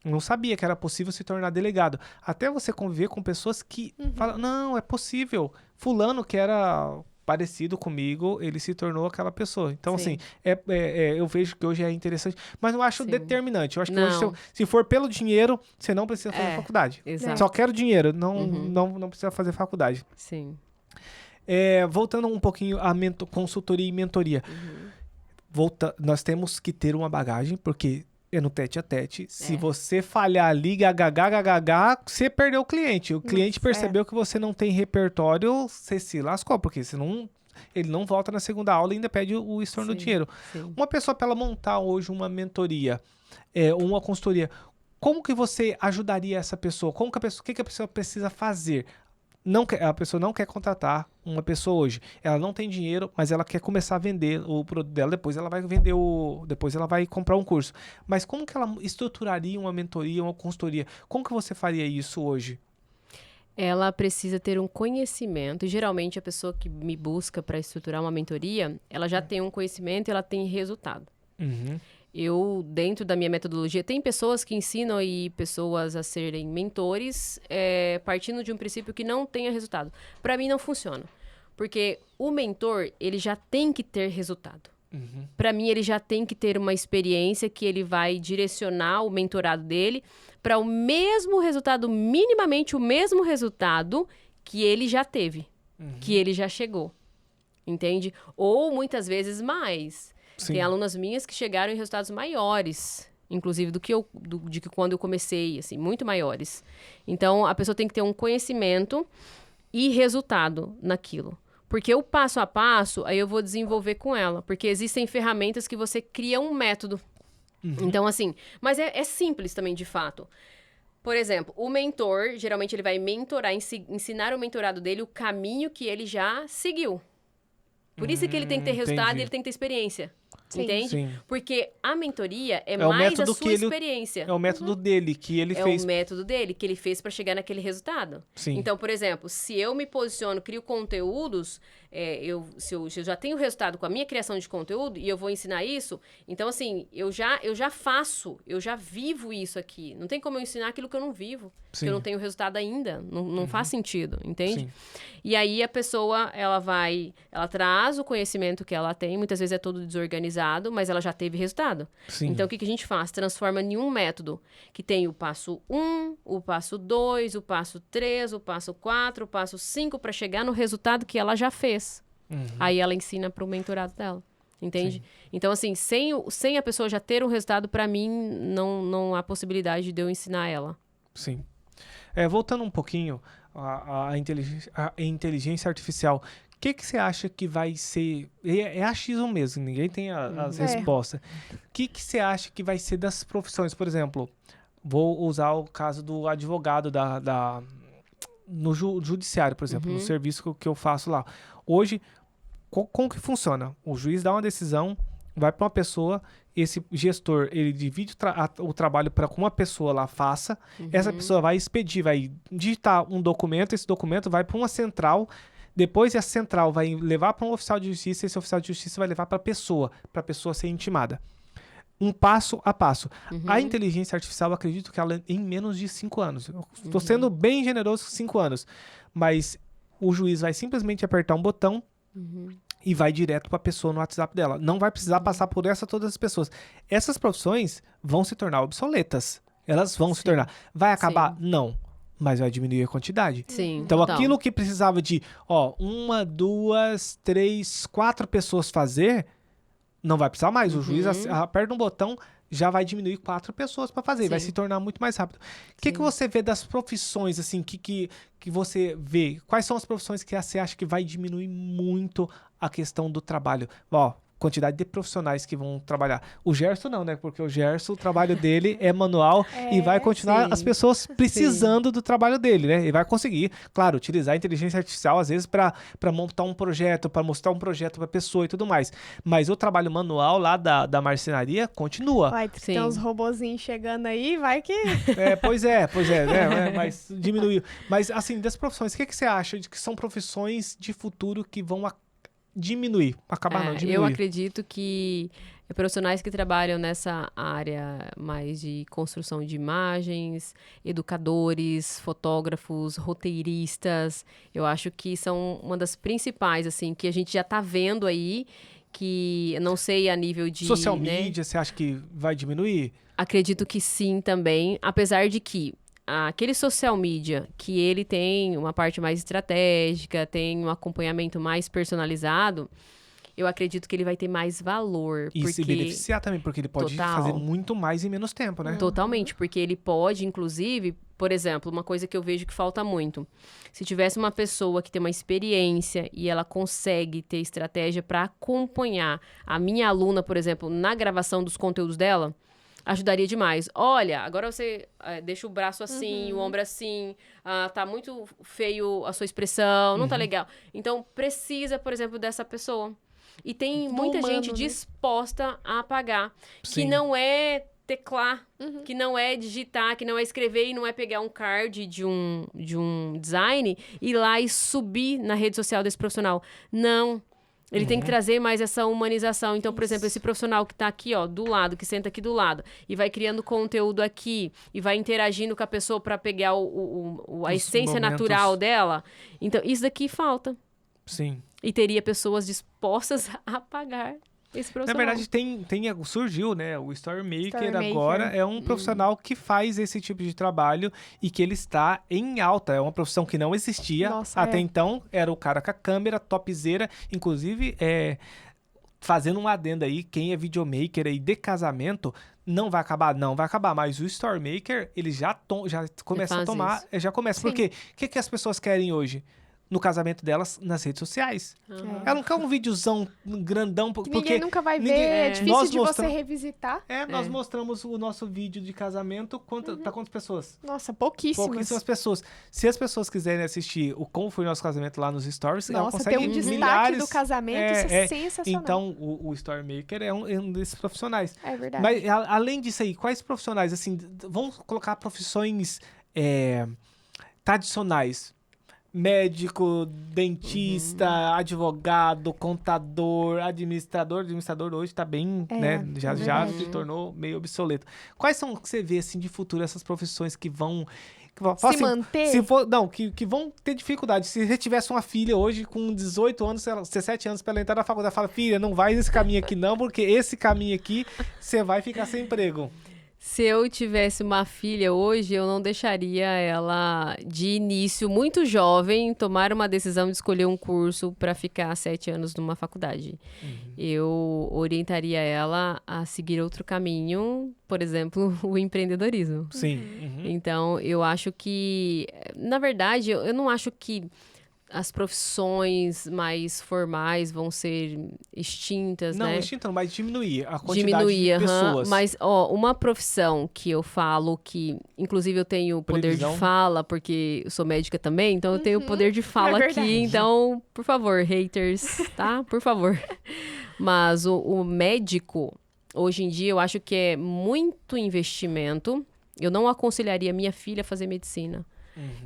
Eu não sabia que era possível se tornar delegado. Até você conviver com pessoas que falam, não, é possível. Fulano, que era parecido comigo, ele se tornou aquela pessoa. Então, Sim. assim, eu vejo que hoje é interessante, mas não acho Sim. determinante. Eu acho que Não. hoje, se for pelo dinheiro, você não precisa fazer faculdade. Exato. Só quero dinheiro, não precisa fazer faculdade. Sim. Voltando um pouquinho à consultoria e mentoria. Nós temos que ter uma bagagem, porque é no tete a tete. Se você falhar ali, gagagagagagá, você perdeu o cliente. O cliente percebeu que você não tem repertório, você se lascou, porque senão ele não volta na segunda aula e ainda pede o estorno do dinheiro. Sim. Uma pessoa, para ela montar hoje uma mentoria, uma consultoria, como que você ajudaria essa pessoa? O que que a pessoa precisa fazer? A pessoa não quer contratar uma pessoa hoje. Ela não tem dinheiro, mas ela quer começar a vender o produto dela. Depois ela vai vender depois ela vai comprar um curso. Mas como que ela estruturaria uma mentoria, uma consultoria? Como que você faria isso hoje? Ela precisa ter um conhecimento. E geralmente a pessoa que me busca para estruturar uma mentoria, ela já tem um conhecimento e ela tem resultado. Eu, dentro da minha metodologia, tem pessoas que ensinam aí pessoas a serem mentores, partindo de um princípio que não tenha resultado. Para mim, não funciona. Porque o mentor, ele já tem que ter resultado. Para mim, ele já tem que ter uma experiência que ele vai direcionar o mentorado dele para o mesmo resultado, minimamente o mesmo resultado que ele já teve, que ele já chegou. Entende? Ou, muitas vezes, mais. Sim. Tem alunas minhas que chegaram em resultados maiores, inclusive do que quando eu comecei, assim, muito maiores. Então, a pessoa tem que ter um conhecimento e resultado naquilo. Porque o passo a passo, aí eu vou desenvolver com ela. Porque existem ferramentas que você cria um método. Então, assim, mas é simples também, de fato. Por exemplo, o mentor, geralmente ele vai mentorar, ensinar o mentorado dele o caminho que ele já seguiu. Por isso que ele tem que ter resultado entendi. e ele tem que ter experiência. Sim. Entende? Sim. Porque a mentoria é o mais a método sua que ele- experiência. É o método dele, que ele É fez. o método dele, que ele fez para chegar naquele resultado. Sim. Então, por exemplo, se eu me posiciono, crio conteúdos, se eu já tenho resultado com a minha criação de conteúdo e eu vou ensinar isso, então, assim, eu já faço, eu já vivo isso aqui. Não tem como eu ensinar aquilo que eu não vivo, Sim. que eu não tenho resultado ainda. Não faz sentido, entende? Sim. E aí a pessoa, ela traz o conhecimento que ela tem, muitas vezes é todo desorganizado, mas ela já teve resultado. Sim. Então, o que a gente faz? Transforma em um método que tem o passo 1, o passo 2, o passo 3, o passo 4, o passo 5, para chegar no resultado que ela já fez. Aí ela ensina para o mentorado dela. Entende? Sim. Então, assim, sem a pessoa já ter um resultado, para mim, não há possibilidade de eu ensinar ela. Sim. Voltando um pouquinho à inteligência artificial, o que você acha que vai ser... É achismo mesmo, ninguém tem as respostas. O que você acha que vai ser das profissões? Por exemplo, vou usar o caso do advogado no judiciário, por exemplo, no serviço que eu faço lá. Hoje, como que funciona? O juiz dá uma decisão, vai para uma pessoa, esse gestor, ele divide o trabalho para que uma pessoa lá faça, essa pessoa vai expedir, vai digitar um documento, esse documento vai para uma central, depois essa central vai levar para um oficial de justiça, esse oficial de justiça vai levar para a pessoa ser intimada. Um passo a passo. A inteligência artificial, eu acredito que ela é em menos de 5 anos. Estou sendo bem generoso com 5 anos, mas o juiz vai simplesmente apertar um botão e vai direto para a pessoa no WhatsApp dela. Não vai precisar passar por todas as pessoas. Essas profissões vão se tornar obsoletas. Elas vão se tornar. Vai acabar? Não. Mas vai diminuir a quantidade. Sim, Então, total. aquilo que precisava de 1, 2, 3, 4 pessoas fazer, não vai precisar mais. O juiz aperta um botão, já vai diminuir 4 pessoas para fazer, vai se tornar muito mais rápido. O que você vê das profissões, assim, que você vê? Quais são as profissões que você acha que vai diminuir muito a questão do trabalho? Ó, quantidade de profissionais que vão trabalhar. O Gerson não, né? Porque o Gerson, o trabalho dele é manual e vai continuar as pessoas precisando do trabalho dele, né? E vai conseguir, claro, utilizar a inteligência artificial, às vezes, para montar um projeto, para mostrar um projeto para a pessoa e tudo mais. Mas o trabalho manual lá da marcenaria continua. Vai, tem uns robozinhos chegando aí, vai que... Pois é, né? Mas diminuiu. Mas, assim, das profissões, o que você acha de que são profissões de futuro que vão diminuir? Diminuir. Eu acredito que profissionais que trabalham nessa área mais de construção de imagens, educadores, fotógrafos, roteiristas, eu acho que são uma das principais, assim, que a gente já tá vendo aí, que eu não sei a nível de... Social media, você acha que vai diminuir? Acredito que sim também, apesar de que aquele social media que ele tem uma parte mais estratégica, tem um acompanhamento mais personalizado, eu acredito que ele vai ter mais valor. E se beneficiar também, porque ele pode fazer muito mais em menos tempo, né? Totalmente, porque ele pode, inclusive, por exemplo, uma coisa que eu vejo que falta muito. Se tivesse uma pessoa que tem uma experiência e ela consegue ter estratégia para acompanhar a minha aluna, por exemplo, na gravação dos conteúdos dela, ajudaria demais. Olha, agora você deixa o braço assim, o ombro assim, tá muito feio a sua expressão, não tá legal. Então, precisa, por exemplo, dessa pessoa. E tem muita gente disposta a pagar. Sim. Que não é teclar, que não é digitar, que não é escrever e não é pegar um card de um design e ir lá e subir na rede social desse profissional. Não. Ele tem que trazer mais essa humanização. Então, por exemplo, esse profissional que tá aqui, ó, do lado, que senta aqui do lado, e vai criando conteúdo aqui, e vai interagindo com a pessoa para pegar a essência natural dela. Então, isso daqui falta. Sim. E teria pessoas dispostas a pagar esse profissional. Na verdade, surgiu, né? O Story Maker agora é um profissional que faz esse tipo de trabalho e que ele está em alta. É uma profissão que não existia até então. Era o cara com a câmera, topzera. Inclusive, fazendo um adendo aí, quem é videomaker aí de casamento, não vai acabar, mas o Story Maker, ele já começa a tomar, já começa. Por quê? O que as pessoas querem hoje? No casamento delas, nas redes sociais. Ela não quer um videozão grandão, porque... Ninguém nunca vai ver, é difícil de você revisitar. Nós mostramos o nosso vídeo de casamento para quantas pessoas? Nossa, pouquíssimas pessoas. Se as pessoas quiserem assistir como foi o nosso casamento lá nos stories, ela consegue tem um destaque do casamento, isso é sensacional. Então, o Story Maker é um desses profissionais. É verdade. Mas, além disso aí, quais profissionais, assim, vamos colocar profissões tradicionais? Médico, dentista, advogado, contador, administrador. Administrador hoje tá bem, né? Já se tornou meio obsoleto. Quais são que você vê, assim, de futuro essas profissões que vão... se manter? Que vão ter dificuldade. Se você tivesse uma filha hoje com 18 anos, 17 anos pra ela entrar na faculdade, fala, filha, não vai nesse caminho aqui não, porque esse caminho aqui você vai ficar sem emprego. Se eu tivesse uma filha hoje, eu não deixaria ela, de início, muito jovem, tomar uma decisão de escolher um curso para ficar 7 anos numa faculdade. Eu orientaria ela a seguir outro caminho, por exemplo, o empreendedorismo. Sim. Então, eu acho que... Na verdade, eu não acho que as profissões mais formais vão ser extintas, né? Não, extintas, mas diminuir a quantidade de pessoas. Mas, uma profissão que eu falo que, inclusive, eu tenho poder de fala, porque eu sou médica também, então eu tenho poder de fala aqui. Então, por favor, haters, tá? Por favor. Mas o médico, hoje em dia, eu acho que é muito investimento. Eu não aconselharia minha filha a fazer medicina.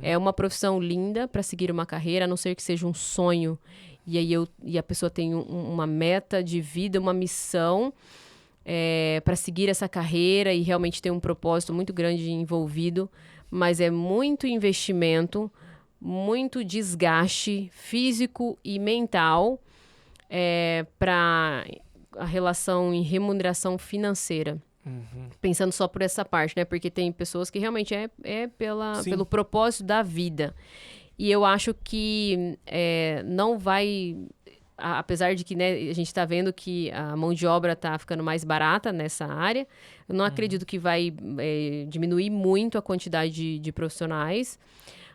É uma profissão linda para seguir uma carreira, a não ser que seja um sonho. E aí a pessoa tem uma meta de vida, uma missão para seguir essa carreira e realmente tem um propósito muito grande envolvido. Mas é muito investimento, muito desgaste físico e mental para a relação em remuneração financeira. Pensando só por essa parte, né? Porque tem pessoas que realmente pelo propósito da vida. E eu acho que não vai apesar de que, né, a gente está vendo que a mão de obra está ficando mais barata nessa área, eu não acredito que vai diminuir muito a quantidade de profissionais,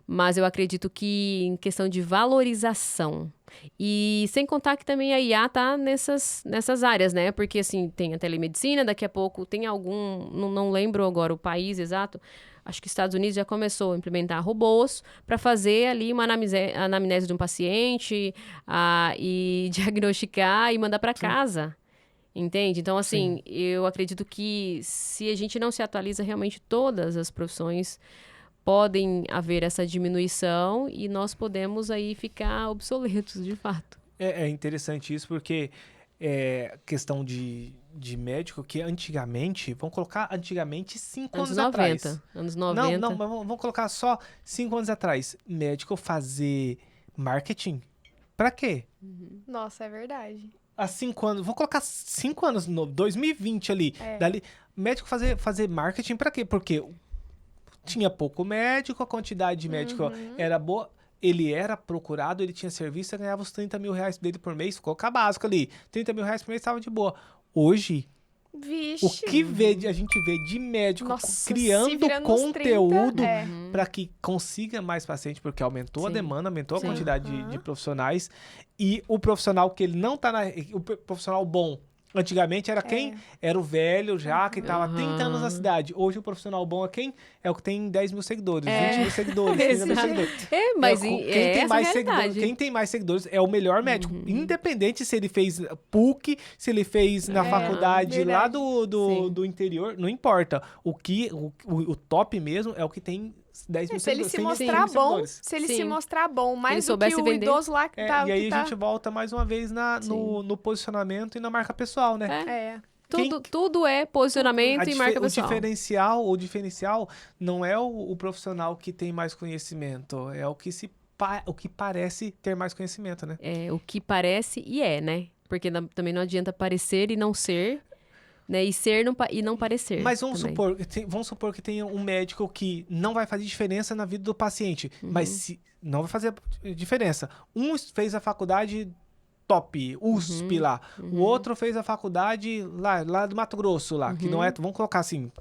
mas eu acredito que em questão de valorização. E sem contar que também a IA tá nessas áreas, né? Porque, assim, tem a telemedicina, daqui a pouco tem algum... Não lembro agora o país exato. Acho que os Estados Unidos já começou a implementar robôs para fazer ali uma anamnese de um paciente e diagnosticar e mandar para casa. Entende? Então, assim, eu acredito que se a gente não se atualiza, realmente todas as profissões podem haver essa diminuição e nós podemos aí ficar obsoletos, de fato. É interessante isso, porque questão de médico que antigamente, vamos colocar antigamente 5 anos atrás. Anos 90. Não, mas vamos colocar só 5 anos atrás. Médico fazer marketing, pra quê? Nossa, é verdade. Há 5 anos, vou colocar 5 anos, 2020 ali. Dali, médico fazer marketing pra quê? Porque tinha pouco médico, a quantidade de médico era boa. Ele era procurado, ele tinha serviço, ganhava os 30 mil reais dele por mês, colocar básico ali. 30 mil reais por mês estava de boa. Hoje, Vixe. o que a gente vê de médico criando nos conteúdo 30, para que consiga mais paciente, porque aumentou a demanda, aumentou a Sim. quantidade de profissionais. E o profissional que ele não tá o profissional bom, antigamente era quem? Era o velho já, que tava 30 anos na cidade. Hoje o profissional bom é quem? É o que tem 10 mil seguidores, 20 mil seguidores, 30 mil seguidores. Mas Quem tem mais seguidores é o melhor médico. Independente se ele fez PUC, se ele fez na faculdade lá do interior, não importa. O top mesmo é o que tem 10 mil Se ele seguidores. se mostrar bom, seguidores. se ele Sim. se mostrar bom, mais Ele do que soubesse o vender. idoso lá que tá... E aí que a gente volta mais uma vez no posicionamento e na marca pessoal, né? Tudo é posicionamento e marca pessoal. O diferencial não é o profissional que tem mais conhecimento, é o que parece ter mais conhecimento, né? É o que parece e né? Porque também não adianta parecer e não ser, né? E ser e não parecer. Mas vamos supor que tenha um médico que não vai fazer diferença na vida do paciente, mas não vai fazer diferença. Um fez a faculdade top, USP lá. O outro fez a faculdade lá do Mato Grosso lá, que não é, vamos colocar assim,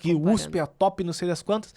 que o USP é top, não sei das quantas.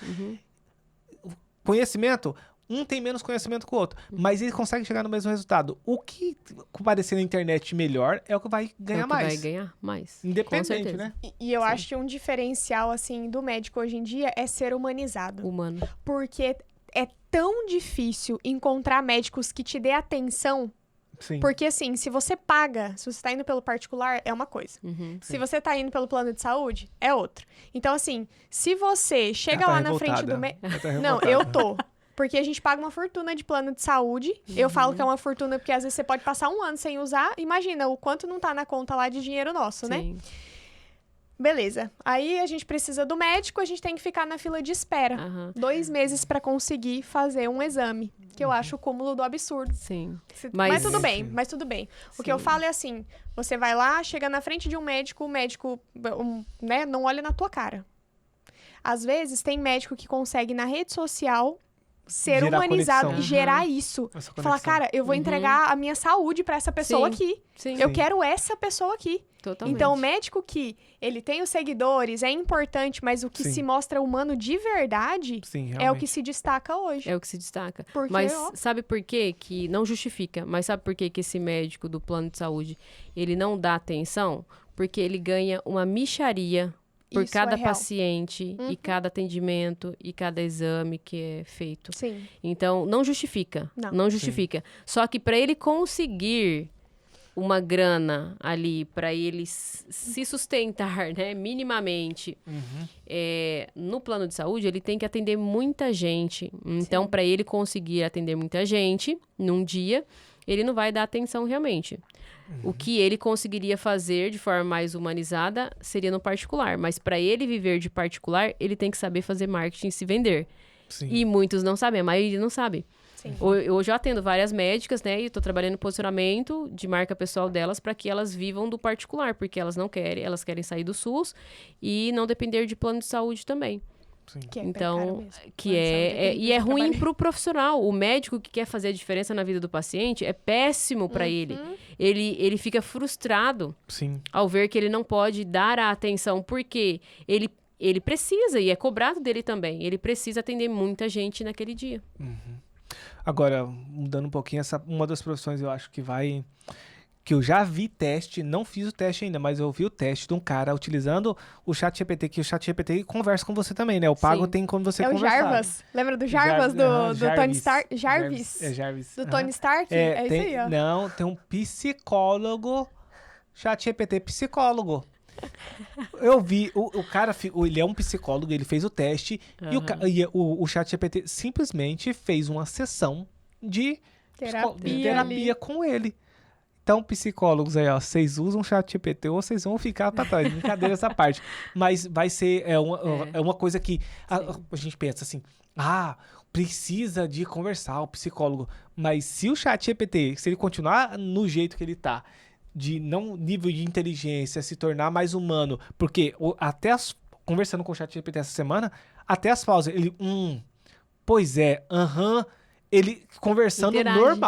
Conhecimento, um tem menos conhecimento que o outro, mas ele consegue chegar no mesmo resultado. O que parecer na internet melhor é o que vai ganhar mais. Vai ganhar mais. Independente, né? E eu acho que um diferencial, assim, do médico hoje em dia é ser humanizado. Humano. Porque é tão difícil encontrar médicos que te dê atenção. Sim. Porque, assim, se você paga, se você tá indo pelo particular, é uma coisa. Se você tá indo pelo plano de saúde, é outra. Então, assim, se você chega lá na frente do médico... Não, eu tô. Porque a gente paga uma fortuna de plano de saúde. Eu falo que é uma fortuna porque às vezes você pode passar um ano sem usar. Imagina o quanto não tá na conta lá de dinheiro nosso, né? Beleza. Aí a gente precisa do médico, a gente tem que ficar na fila de espera. 2 meses pra conseguir fazer um exame. Que eu acho o cúmulo do absurdo. Sim. Mas tudo bem, O que eu falo é assim, você vai lá, chega na frente de um médico, o médico né, não olha na tua cara. Às vezes tem médico que consegue na rede social ser humanizado e gerar isso. Falar, cara, eu vou entregar a minha saúde pra essa pessoa aqui. Eu quero essa pessoa aqui. Totalmente. Então, o médico que ele tem os seguidores, é importante, mas o que se mostra humano de verdade é o que se destaca hoje. É o que se destaca. Porque, mas sabe por quê? Que não justifica, mas sabe por quê que esse médico do plano de saúde, ele não dá atenção? Porque ele ganha uma mixaria por cada paciente e cada atendimento e cada exame que é feito. Sim. Então, não justifica. Não justifica. Só que para ele conseguir uma grana ali, para ele se sustentar, né, minimamente, no plano de saúde, ele tem que atender muita gente. Então, para ele conseguir atender muita gente num dia, ele não vai dar atenção realmente. O que ele conseguiria fazer de forma mais humanizada seria no particular. Mas para ele viver de particular, ele tem que saber fazer marketing e se vender. E muitos não sabem, a maioria não sabe. Eu já atendo várias médicas, né? E estou trabalhando no posicionamento de marca pessoal delas para que elas vivam do particular, porque elas não querem, elas querem sair do SUS e não depender de plano de saúde também. Sim. Que é Então, precário mesmo. que Mas sabe, é tem e é gente ruim trabalhando. pro profissional. O médico que quer fazer a diferença na vida do paciente é péssimo para ele. Ele fica frustrado Sim. ao ver que ele não pode dar a atenção, porque ele precisa, e é cobrado dele também, ele precisa atender muita gente naquele dia. Agora, mudando um pouquinho, uma das profissões eu acho que eu já vi teste, não fiz o teste ainda, mas eu vi o teste de um cara utilizando o ChatGPT, que o ChatGPT conversa com você também, né? O pago Sim. tem como você É o conversar. Jarvis. Lembra do Jarvis, do Tony Stark? Jarvis. É Jarvis. Do aham. Tony Stark? É isso aí, ó. Não, tem um psicólogo, ChatGPT psicólogo. Eu vi, o cara, ele é um psicólogo, ele fez o teste, e o ChatGPT simplesmente fez uma sessão de Terapia ali. com ele. Então, psicólogos aí, ó, vocês usam o ChatGPT ou vocês vão ficar pra trás. Brincadeira essa parte. Mas vai ser uma coisa que a gente pensa assim, precisa de conversar o psicólogo. Mas se o ChatGPT, se ele continuar no jeito que ele tá, de não nível de inteligência se tornar mais humano, porque conversando com o ChatGPT essa semana, até as pausas, ele, pois é, ele conversando Interage.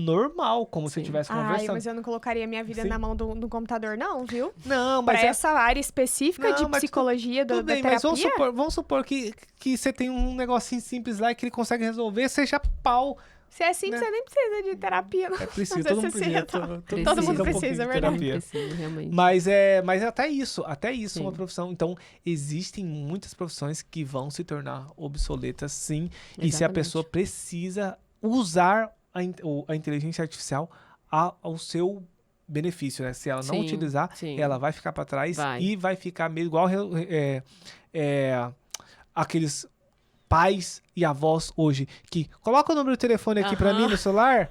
normal, como se estivesse Ai, conversando. mas eu não colocaria minha vida Sim. na mão do computador, não, viu? Não, mas Pra essa área específica Não, de mas psicologia, da tudo bem, terapia. mas vamos supor que você tem um negocinho simples lá e que ele consegue resolver, seja pau. Se é simples, né? você nem precisa de terapia. Não. É preciso, Não todo mundo sei se precisa. você Todo Precisa. Todo mundo um pouquinho precisa, de é verdade. terapia. Precisa, realmente. Mas até isso é uma Sim. profissão. Então, existem muitas profissões que vão se tornar obsoletas, sim. E se a Exatamente. pessoa precisa usar a inteligência artificial ao seu benefício, né? Se ela não Sim, utilizar, sim. ela vai ficar para trás Vai. e vai ficar meio igual aqueles pais e avós hoje que coloca o número do telefone aqui pra mim no celular.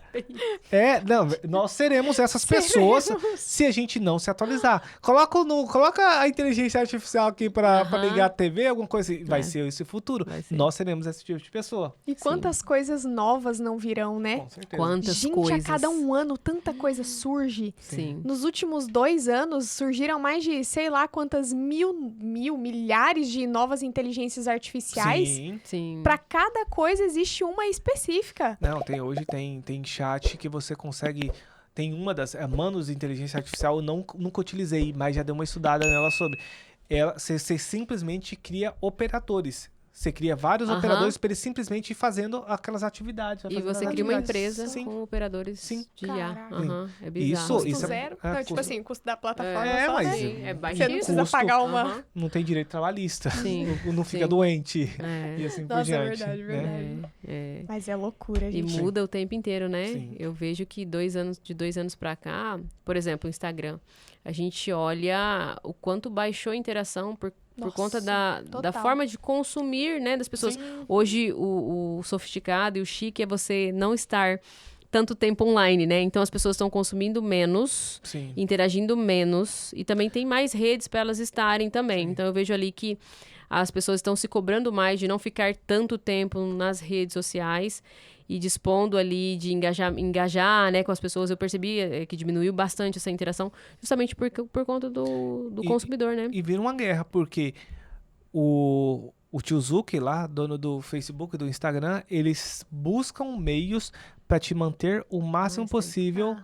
Não, nós seremos essas pessoas se a gente não se atualizar. Coloca a inteligência artificial aqui pra ligar a TV, alguma coisa assim. Vai ser esse futuro. Vai ser. Nós seremos esse tipo de pessoa. E quantas coisas novas não virão, né? Com certeza. Quantas Gente, coisas. a cada um ano tanta coisa surge. Sim. Nos últimos 2 anos surgiram mais de sei lá quantas milhares de novas inteligências artificiais. Sim. Sim. Pra cada coisa existe uma específica. Não, hoje tem chat que você consegue. Tem uma das. Manos de inteligência artificial, eu nunca utilizei, mas já dei uma estudada nela sobre. Você simplesmente cria operadores. Você cria vários operadores para eles simplesmente ir fazendo aquelas atividades. E você cria uma empresa Sim. com operadores Sim. de IA. Caraca. Aham, é bizarro. Custo Isso é- zero. é, Então, custo- tipo assim, custo da plataforma É, só, mas- né? Sim, é Você não baixíssimo. precisa custo. pagar uma... Aham. Não tem direito trabalhista. Sim. Não fica Sim. doente. É. E assim por Nossa, é diante. verdade, né? verdade. É. Mas é loucura, E gente. muda o tempo inteiro, né? Sim. Eu vejo que de 2 anos pra cá, por exemplo, o Instagram, a gente olha o quanto baixou a interação por Nossa, conta da total. forma de consumir, né, das pessoas. Sim. Hoje, o sofisticado e o chique é você não estar tanto tempo online, né? Então, as pessoas estão consumindo menos, Sim. interagindo menos, e também tem mais redes para elas estarem também. Sim. Então, eu vejo ali que as pessoas estão se cobrando mais de não ficar tanto tempo nas redes sociais e dispondo ali de engajar, né, com as pessoas. Eu percebi que diminuiu bastante essa interação, justamente por conta do consumidor, né? E vira uma guerra, porque o tio Zuck lá, dono do Facebook e do Instagram, eles buscam meios para te manter o máximo Mais possível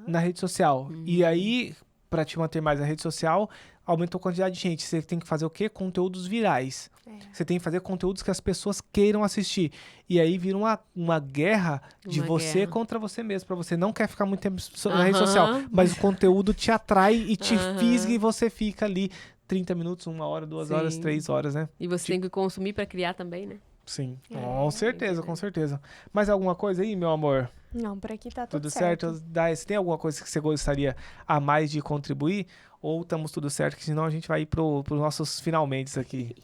na rede social. E aí, para te manter mais na rede social, aumentou a quantidade de gente. Você tem que fazer o quê? Conteúdos virais. Você tem que fazer conteúdos que as pessoas queiram assistir. E aí vira uma guerra de Uma você guerra. contra você mesmo. Pra você não quer ficar muito tempo na rede Aham. social. Mas o conteúdo te atrai e te Aham. fisga e você fica ali 30 minutos, 1 hora, 2 horas, Sim. 3 horas, né? E você tem que consumir para criar também, né? Sim. É, Com certeza, com certeza. Mais alguma coisa aí, meu amor? Não, por aqui tá tudo Tudo certo? Dai, você tem alguma coisa que você gostaria a mais de contribuir? Ou estamos tudo certo? Que senão a gente vai ir pros nossos finalmente aqui.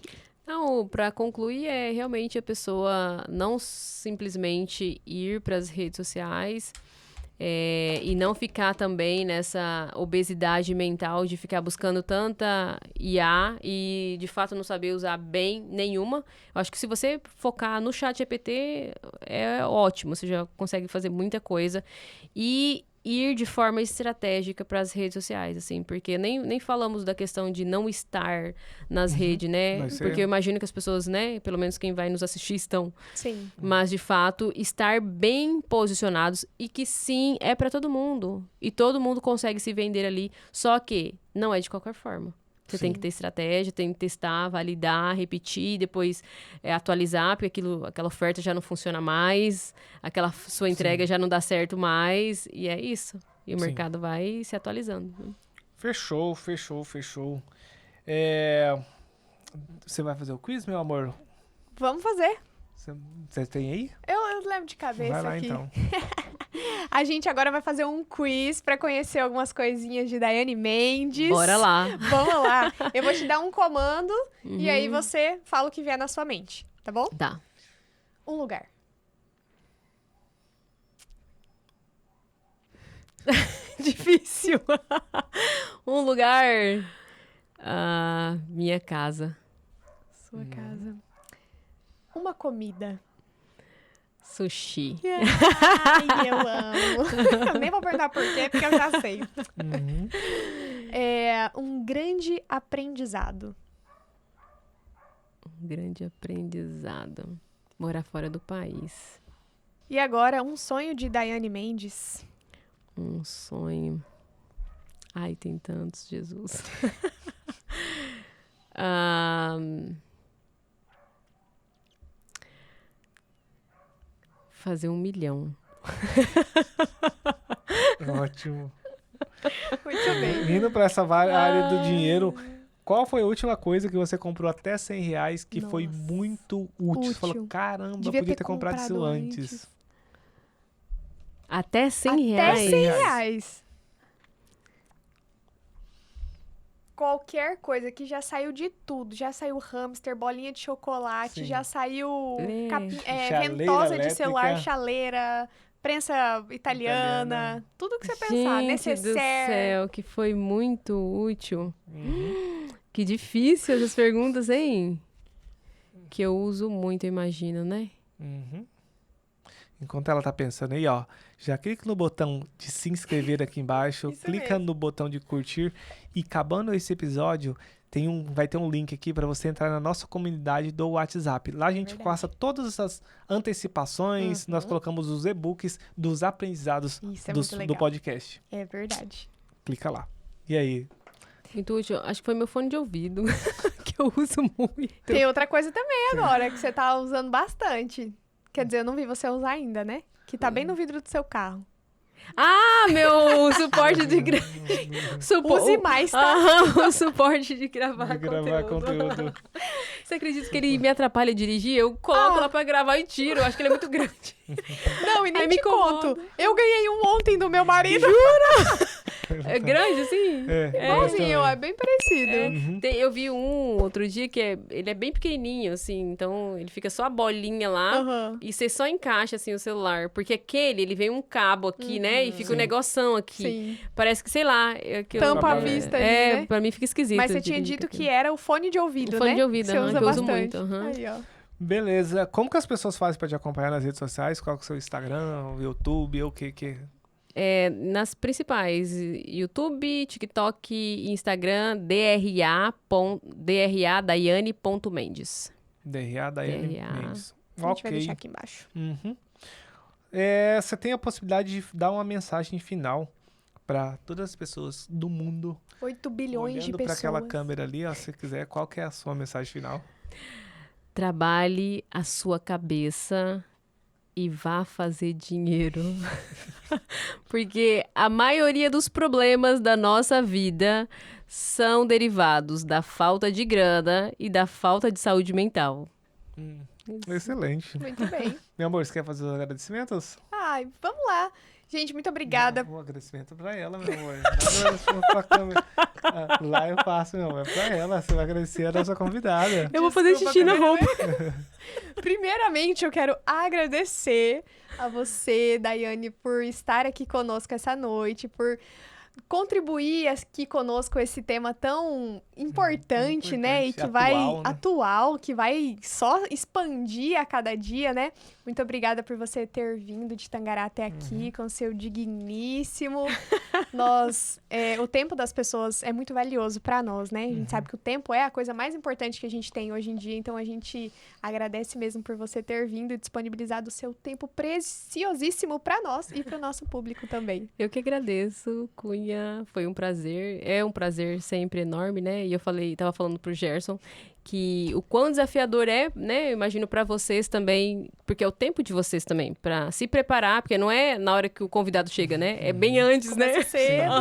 Não, para concluir, é realmente a pessoa não simplesmente ir para as redes sociais e não ficar também nessa obesidade mental de ficar buscando tanta IA e, de fato, não saber usar bem nenhuma. Eu acho que se você focar no ChatGPT, é ótimo, você já consegue fazer muita coisa. E ir de forma estratégica para as redes sociais, assim, porque nem falamos da questão de não estar nas redes, né? Porque eu imagino que as pessoas, né, pelo menos quem vai nos assistir estão. Sim. Mas, de fato, estar bem posicionados e que sim, é para todo mundo. E todo mundo consegue se vender ali, só que não é de qualquer forma. Você tem que ter estratégia, tem que testar, validar, repetir, depois atualizar, porque aquela oferta já não funciona mais, aquela sua entrega já não dá certo mais, e é isso. E o mercado vai se atualizando. Fechou. Você vai fazer o quiz, meu amor? Vamos fazer. Você tem aí? Eu lembro de cabeça Vai lá, aqui. então. A gente agora vai fazer um quiz pra conhecer algumas coisinhas de Daiane Mendes. Bora lá. Vamos lá. Eu vou te dar um comando e aí você fala o que vier na sua mente, tá bom? Tá. Um lugar. Difícil. Um lugar. Minha casa. Sua casa. Uma comida. Sushi. Ai, eu amo. Eu nem vou perguntar por quê, porque eu já sei. Um grande aprendizado. Um grande aprendizado. Morar fora do país. E agora, um sonho de Daiane Mendes. Um sonho. Ai, tem tantos, Jesus. Fazer 1 milhão. Ótimo. Muito bem. Indo pra essa área do dinheiro, qual foi a última coisa que você comprou até R$100 que foi muito útil? Você falou, caramba, Devia podia ter ter comprado isso comprado antes. Até R$100? Até R$100. Qualquer coisa que já saiu de tudo. Já saiu hamster, bolinha de chocolate, Sim. já saiu Chaleira ventosa de elétrica. celular, chaleira, prensa italiana. Tudo que você pensar. Gente do Necessaire. céu, que foi muito útil. Que difícil essas perguntas, hein? Que eu uso muito, eu imagino, né? Enquanto ela tá pensando aí, ó, já clica no botão de se inscrever aqui embaixo, Isso clica mesmo. no botão de curtir e acabando esse episódio, vai ter um link aqui para você entrar na nossa comunidade do WhatsApp. Lá a gente passa todas essas antecipações, nós colocamos os e-books dos aprendizados Isso é muito do legal. podcast. É verdade. Clica lá. E aí? Muito útil. Acho que foi meu fone de ouvido, que eu uso muito. Tem outra coisa também agora, que você tá usando bastante. Quer dizer, eu não vi você usar ainda, né? Que tá bem no vidro do seu carro. Meu suporte de Use mais, tá? O suporte de gravar conteúdo. Você acredita que ele me atrapalha a dirigir? Eu coloco lá pra gravar e tiro. Eu acho que ele é muito grande. Não, e nem Aí me te conto. Eu ganhei um ontem do meu marido. É grande, assim? Igualzinho, é bem parecido. Eu vi um outro dia que ele é bem pequenininho, assim. Então, ele fica só a bolinha lá. E você só encaixa, assim, o celular. Porque ele vem um cabo aqui, né? E fica um negoção aqui. Sim. Parece que, sei lá... Tampa a vista ali, né? Pra mim fica esquisito. Mas você tinha dito que era o fone de ouvido, o fone né? de ouvido, Você usa que eu uso bastante. muito. Aí, ó. Beleza. Como que as pessoas fazem para te acompanhar nas redes sociais? Qual que é o seu Instagram, YouTube, ou o que? Nas principais, YouTube, TikTok, Instagram, dra.daiane.mendes. DRA Daiane DRA. Mendes. A gente vai deixar aqui embaixo. Você tem a possibilidade de dar uma mensagem final para todas as pessoas do mundo. 8 bilhões de olhando pessoas. para aquela câmera ali, ó, se quiser, qual que é a sua mensagem final? Trabalhe a sua cabeça e vá fazer dinheiro. Porque a maioria dos problemas da nossa vida são derivados da falta de grana e da falta de saúde mental. Excelente. Muito bem. Meu amor, você quer fazer os agradecimentos? Ai, vamos lá. Gente, muito obrigada. Um agradecimento pra ela, meu amor. Não pra câmera. Lá eu faço, meu amor. É pra ela. Você vai agradecer a nossa convidada. Eu vou fazer xixi na roupa. Primeiramente, eu quero agradecer a você, Daiane, por estar aqui conosco essa noite, por contribuir aqui conosco esse tema tão importante, né? E que vai atual, né? atual, que vai só expandir a cada dia, né? Muito obrigada por você ter vindo de Tangará até aqui com seu digníssimo. O tempo das pessoas é muito valioso para nós, né? A gente sabe que o tempo é a coisa mais importante que a gente tem hoje em dia, então a gente agradece mesmo por você ter vindo e disponibilizado o seu tempo preciosíssimo para nós e para o nosso público também. Eu que agradeço, Cunha. Foi um prazer. É um prazer sempre enorme, né? E eu tava falando pro Gerson que o quão desafiador é, né? Eu imagino para vocês também, porque é o tempo de vocês também, para se preparar, porque não é na hora que o convidado chega, né? É bem antes, Começa né? cedo.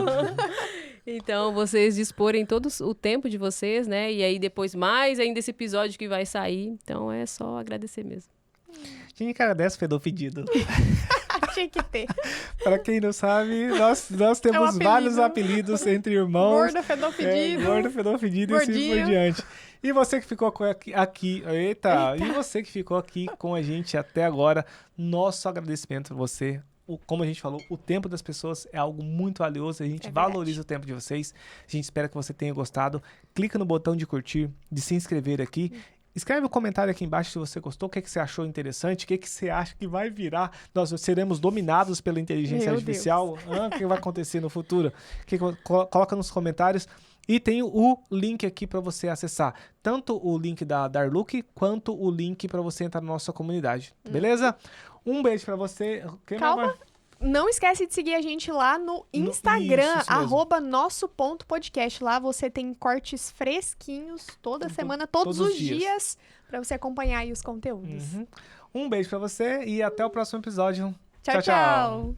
Então, vocês disporem todo o tempo de vocês, né? E aí, depois, mais ainda esse episódio que vai sair. Então, é só agradecer mesmo. A gente agradece o Fedor Fedido. Tinha que ter. Pra quem não sabe, nós temos apelido. vários apelidos entre irmãos. Gordo, Fedor Fedido. Gordo, Fedor Fedido e assim Gordinho. por diante. E você que ficou aqui, e você que ficou aqui com a gente até agora, nosso agradecimento a você. Como a gente falou, o tempo das pessoas é algo muito valioso, a gente valoriza o tempo de vocês. A gente espera que você tenha gostado. Clica no botão de curtir, de se inscrever aqui. Escreve um comentário aqui embaixo se você gostou, o que você achou interessante, o que você acha que vai virar. Nós seremos dominados pela inteligência artificial. O que vai acontecer no futuro? Coloca nos comentários. E tem o link aqui para você acessar. Tanto o link da Darlook, quanto o link para você entrar na nossa comunidade. Beleza? Um beijo para você. Calma. Não esquece de seguir a gente lá no Instagram, @nosso.podcast. Lá você tem cortes fresquinhos toda semana, todos os dias, para você acompanhar aí os conteúdos. Um beijo para você e até o próximo episódio. Tchau, tchau.